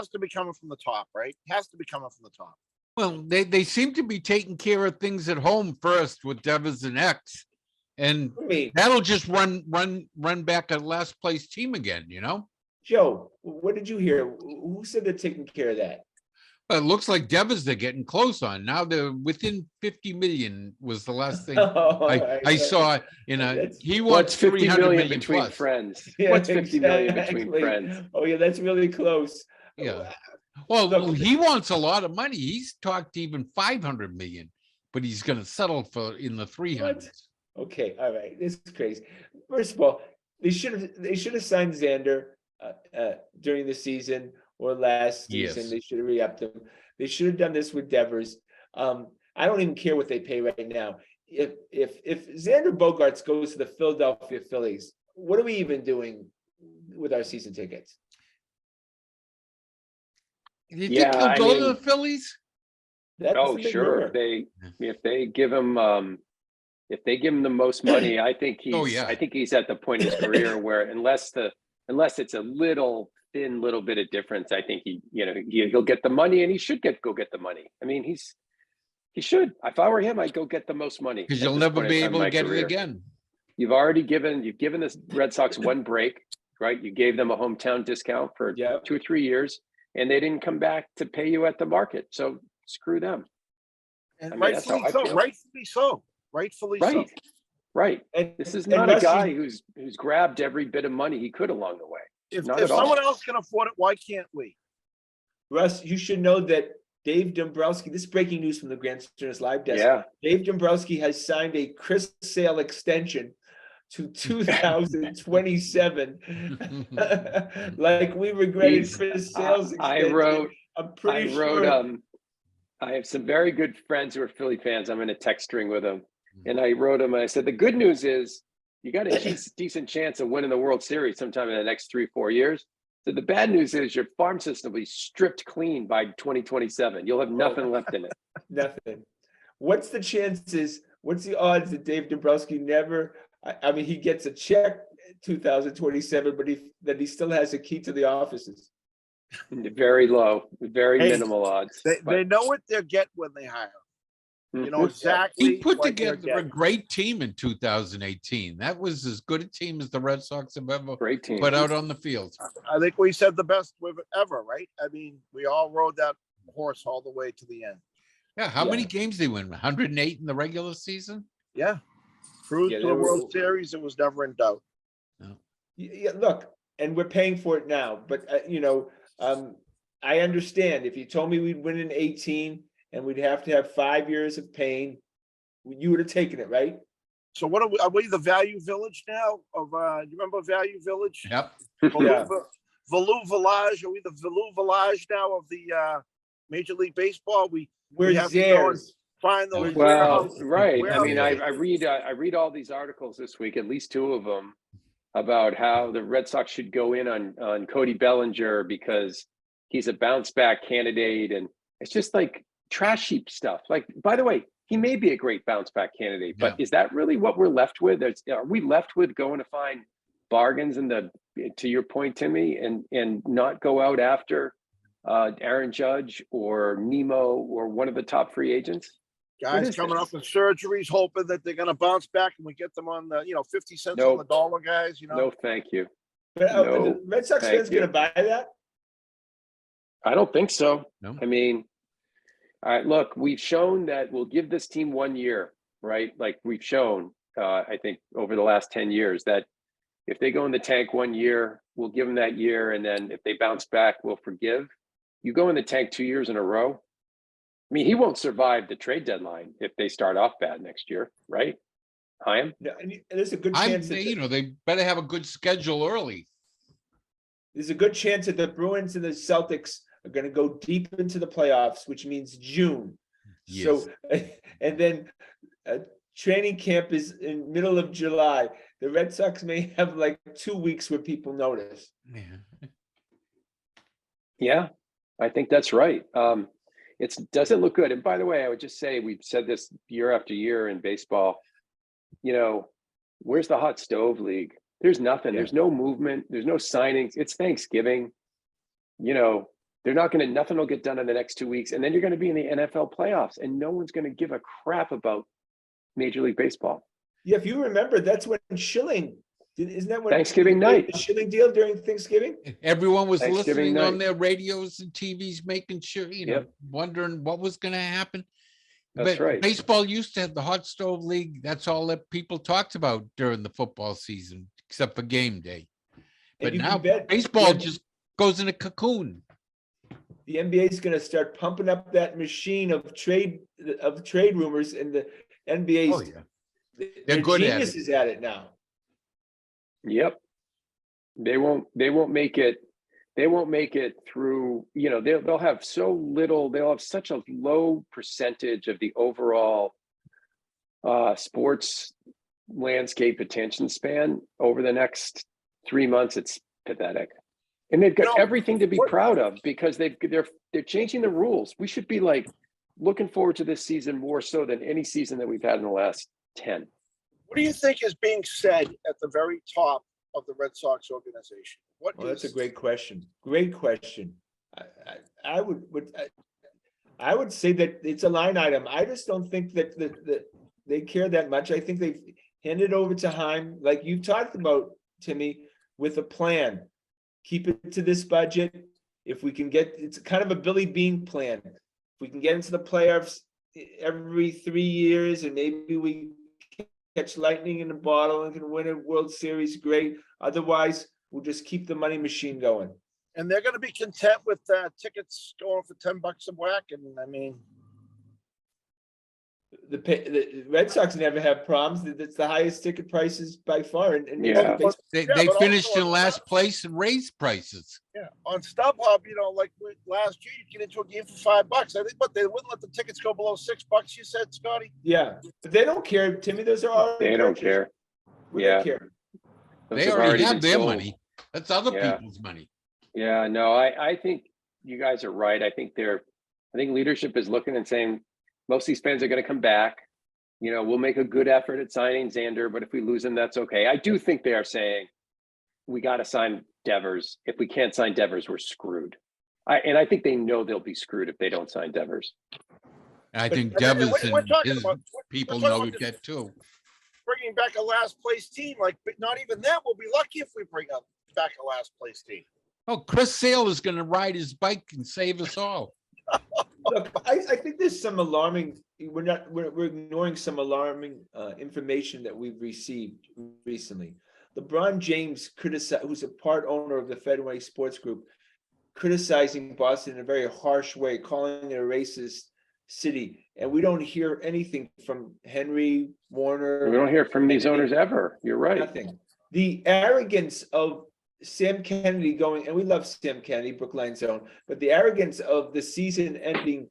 to be coming from the top, right? It has to be coming from the top. Well, they seem to be taking care of things at home first with Devers and X, and I mean, that'll just run back a last place team again. Joe, what did you hear? Who said they're taking care of that? It looks like Devers they're getting close on. Now they're within 50 million was the last thing Oh, I saw. He wants What's 50 300 million million between plus. friends? Yeah, What's 50 million between exactly. friends? Oh yeah, that's really close. Yeah. Well, Look, he wants a lot of money. He's talked even 500 million, but he's going to settle for in the 300s. Okay, all right. This is crazy. First of all, they should have signed Xander during the season or last season. Yes. They should have re-upped him. They should have done this with Devers. I don't even care what they pay right now. If Xander Bogaerts goes to the Philadelphia Phillies, what are we even doing with our season tickets? You Yeah, think he'll I go to mean- the Phillies? That's Oh, the big sure. rumor. If they give him the most money, I think Oh, yeah. I think he's at the point in his career where unless it's a little bit of difference, I think he'll get the money, and he should go get the money. I mean, he should. If I were him, I'd go get the most money. Because at you'll this never point in be time in able my to get career. it again. You've given the Red Sox one break, right? You gave them a hometown discount for Yeah. 2 or 3 years, and they didn't come back to pay you at the market. So screw them. And I mean, that's how I feel. rightfully so. Rightfully so. Right. And This is and not a Rusty- guy who's grabbed every bit of money he could along the way. If Not at all. someone else can afford it, why can't we? Russ, you should know that Dave Dombrowski, this is breaking news from the Grandstanders live desk. Yeah. Dave Dombrowski has signed a Chris Sale extension to 2027. Like we regretted He's- Chris Sale's I extension. wrote, I'm pretty I wrote, sure. I have some very good friends who are Philly fans. I'm in a text string with them. And I wrote them, and I said, the good news is you got a decent chance of winning the World Series sometime in the next 3-4 years. So the bad news is your farm system will be stripped clean by 2027. You'll have nothing left in it. Nothing. What's the chances? What's the odds that Dave Dombrowski never? I mean, he gets a check 2027, but that he still has a key to the offices. Very low, very Hey, minimal odds. They But know what they're getting when they hire him. You know exactly. He put what you're together a getting. great team in 2018. That was as good a team as the Red Sox have ever Great team. put out on the field. I think we said the best we've ever, right? I mean, we all rode that horse all the way to the end. Yeah, how Yeah. many games they win? 108 in the regular season? Yeah. Cruise Yeah, to they the were- World Series, it was never in doubt. Yeah, look, and we're paying for it now, but I understand if you told me we'd win in 18 and we'd have to have 5 years of pain, you would have taken it, right? So what are we the Value Village now of you remember Value Village? Yep. Yeah. Value Village. Are we the Value Village now of the Major League Baseball? We We're have to go and Zares. find those Well, warehouses. right. I warehouse mean, I spaces. read all these articles this week, at least 2 of them, about how the Red Sox should go in on Cody Bellinger because he's a bounce back candidate, and it's just like trash heap stuff. Like, by the way, he may be a great bounce back candidate, but is that really what we're left with? Are we left with going to find bargains to your point, Timmy, and not go out after Aaron Judge or Nemo or one of the top free agents? Guys coming up in surgeries, hoping that they're going to bounce back, and we get them on the 50 cents on the dollar, guys. No, thank you. But No, the Red Sox thank fans gonna buy that? I don't think so. No. I mean, all right, look, we've shown that we'll give this team 1 year, right? Like we've shown, I think over the last 10 years that if they go in the tank 1 year, we'll give them that year. And then if they bounce back, we'll forgive. You go in the tank 2 years in a row. I mean, he won't survive the trade deadline if they start off bad next year, right? Chaim? No, and there's a good chance that they better have a good schedule early. there's a good chance that the Bruins and the Celtics are gonna go deep into the playoffs, which means June. So, and then training camp is in middle of July. The Red Sox may have like 2 weeks where people notice. Yeah. Yeah, I think that's right. It doesn't look good. And by the way, I would just say, we've said this year after year in baseball, where's the hot stove league? There's nothing. Yeah. There's no movement. There's no signings. It's Thanksgiving. They're not going to, nothing will get done in the next 2 weeks. And then you're going to be in the NFL playoffs and no one's going to give a crap about Major League Baseball. Yeah, if you remember, that's when Schilling, isn't that when Thanksgiving night. the Schilling deal during Thanksgiving? Everyone was Thanksgiving listening on night. their radios and TVs, making sure, Yep. wondering what was going to happen. That's But right. baseball used to have the hot stove league. That's all that people talked about during the football season, except for game day. But And you now can bet baseball the- just goes in a cocoon. The NBA is gonna start pumping up that machine of trade rumors, and the NBA's Oh, yeah. they're good at it. geniuses at it now. Yep. They won't make it through, they'll have they'll have such a low percentage of the overall sports landscape attention span over the next 3 months. It's pathetic. And they've got everything to be proud of because they're changing the rules. We should be like looking forward to this season more so than any season that we've had in the last 10. What do you think is being said at the very top of the Red Sox organization? Well, that's a great question. Great question. I would say that it's a line item. I just don't think that they care that much. I think they've handed over to Chaim, like you talked about, Timmy, with a plan. Keep it to this budget. If we can it's kind of a Billy Bean plan. If we can get into the playoffs every 3 years and maybe we catch lightning in a bottle and can win a World Series, great. Otherwise, we'll just keep the money machine going. And they're going to be content with tickets going for $10 a whack. And I mean, The Red Sox never have problems. It's the highest ticket prices by far. And Yeah. They but finished also in last place and raised prices. yeah, on StubHub, like last year, you get into a game for $5. I think, but they wouldn't let the tickets go below $6. You said, Scotty. yeah, but they don't care, Timmy. Those are all They don't care. We Yeah. don't care. Those They have already been have their sold. money. That's other Yeah. people's money. Yeah, no, I think you guys are right. I think leadership is looking and saying most of these fans are going to come back. We'll make a good effort at signing Xander, but if we lose him, that's okay. I do think they are saying we got to sign Devers. If we can't sign Devers, we're screwed. I think they know they'll be screwed if they don't sign Devers. I think But- Devers we're and talking his about- people talking know about that too. bringing back a last place team, like, but not even that. We'll be lucky if we bring up back a last place team. Oh, Chris Sale is gonna ride his bike and save us all. Look, I think there's some alarming, we're ignoring some alarming information that we've received recently. LeBron James who's a part owner of the Fenway Sports Group, criticizing Boston in a very harsh way, calling it a racist city. And we don't hear anything from Henry, Warner. We don't hear from these anything. owners ever. You're right. Nothing. The arrogance of Sam Kennedy going, and we love Sam Kennedy, Brookline Zone, but the arrogance of the season-ending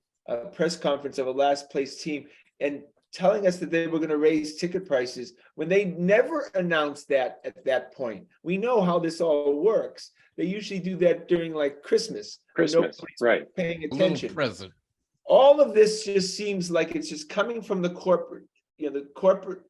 press conference of a last-place team and telling us that they were going to raise ticket prices when they never announced that at that point. We know how this all works. They usually do that during like Christmas. when Christmas, nobody's right. Paying A little attention. present. All of this just seems like it's just coming from the corporate, the corporate.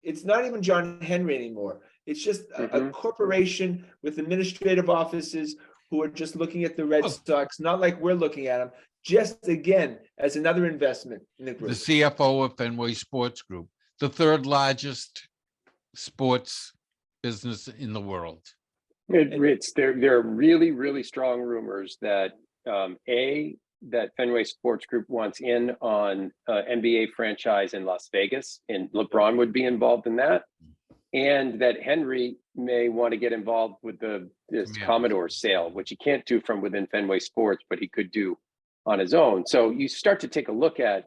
It's not even John Henry anymore. It's just a corporation with administrative offices who are just looking at the Red Oh. Sox, not like we're looking at them, just again, as another investment in the The group. CFO of Fenway Sports Group, the third largest sports business in the world. There are really, really strong rumors that that Fenway Sports Group wants in on NBA franchise in Las Vegas, and LeBron would be involved in that, and that Henry may want to get involved with this Commanders. Commodore sale, which he can't do from within Fenway Sports, but he could do on his own. So you start to take a look at,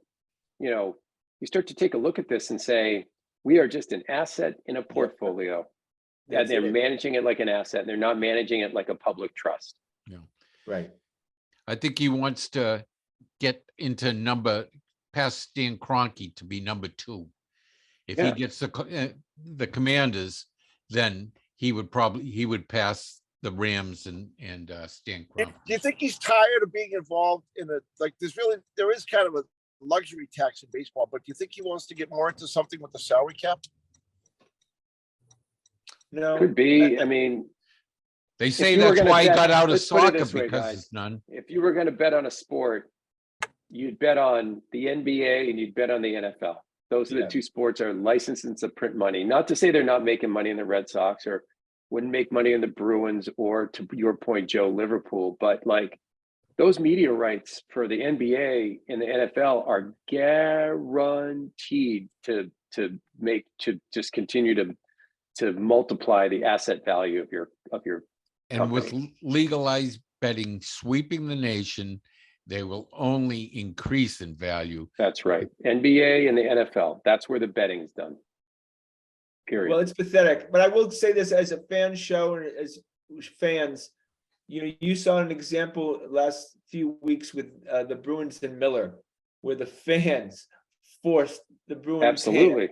this and say, we are just an asset in a portfolio. And That's they're it. managing it like an asset. They're not managing it like a public trust. Right. I think he wants to get into past Stan Kroenke to be number 2. If Yeah. he gets the Commanders, then he would pass the Rams and Stan Do Kroenke. you think he's tired of being involved in there is kind of a luxury tax in baseball, but do you think he wants to get more into something with the salary cap? No. Could be. I mean, They say you were that's gonna why he bet- got out of let's put it soccer this way, because guys. there's none. if you were going to bet on a sport, you'd bet on the NBA and you'd bet on the NFL. Those are Yeah. the two sports that are licensed to print money. Not to say they're not making money in the Red Sox or wouldn't make money in the Bruins or, to your point, Joe, Liverpool. But like those media rights for the NBA and the NFL are guaranteed to just continue to multiply the asset value of your And with company. legalized betting sweeping the nation, they will only increase in value. That's right. NBA and the NFL. That's where the betting is done. Period. Well, it's pathetic, but I will say this as a fan show and as fans, you saw an example last few weeks with the Bruins and Miller, where the fans forced the Bruins. Absolutely.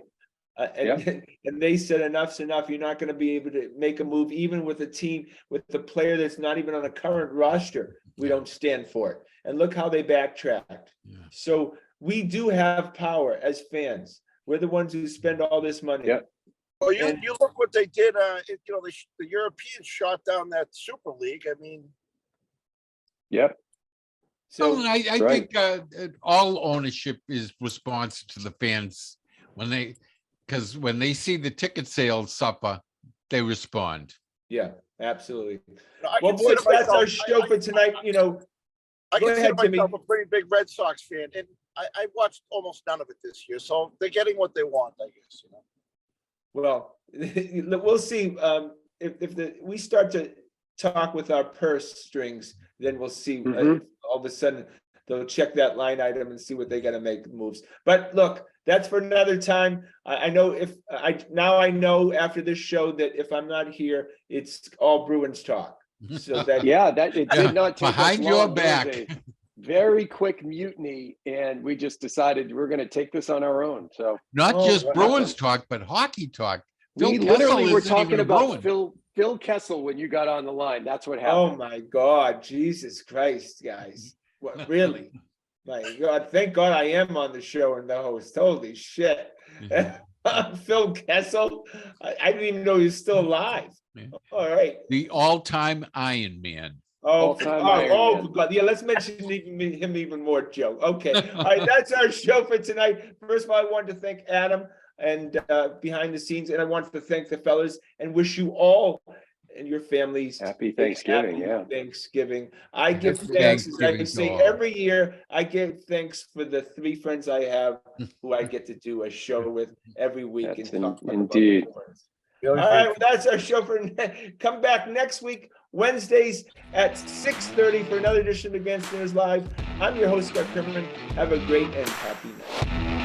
And they said, enough's enough. You're not going to be able to make a move, even with a team, with the player that's not even on a current roster. We don't stand for it. And look how they backtracked. Yeah. So we do have power as fans. We're the ones who spend all this money. Yeah. Well, And- you look what they did. The Europeans shot down that Super League. I mean, Yep. So Well, I right. think all ownership is responsive to the fans because when they see the ticket sales suffer, they respond. yeah, absolutely. I Well, consider boys, that's our myself- show for tonight. I Go consider ahead, Timmy. myself a pretty big Red Sox fan, and I watched almost none of it this year, so they're getting what they want, I guess. Well, we'll see. If we start to talk with our purse strings, then we'll see. Mhm. All of a sudden, they'll check that line item and see what they got to make moves. But look, that's for another time. I know I know after this show that if I'm not here, it's all Bruins talk. So that Yeah, that it Yeah, did not take us behind your long. There was back. a very quick mutiny, and we just decided we're going to take this on our own. So Not Oh, just wow. Bruins talk, but hockey talk. Phil we Kessel literally were isn't even talking a about Bruin. Phil Kessel when you got on the line. That's what happened. Oh my God, Jesus Christ, guys. What really? My God, thank God I am on the show and the host. Holy shit. Phil Kessel. I didn't even know he was still alive. Yeah. All right. The all-time Iron Man. All-time Iron Man. God. Yeah, let's mention him even more, Joe. Okay. All right, that's our show for tonight. First of all, I wanted to thank Adam and behind the scenes, and I wanted to thank the fellas and wish you all and your families Happy a Thanksgiving, happy yeah. Thanksgiving. I give Happy thanks, as I Thanksgiving to say all. every year, I give thanks for the 3 friends I have who I get to do a show with every week. That's and talk about indeed. sports. Really All right, great. well, that's our show for come back next week, Wednesdays at 6:30 for another edition of Grandstanders Live. I'm your host, Scott Kerman. Have a great and happy night.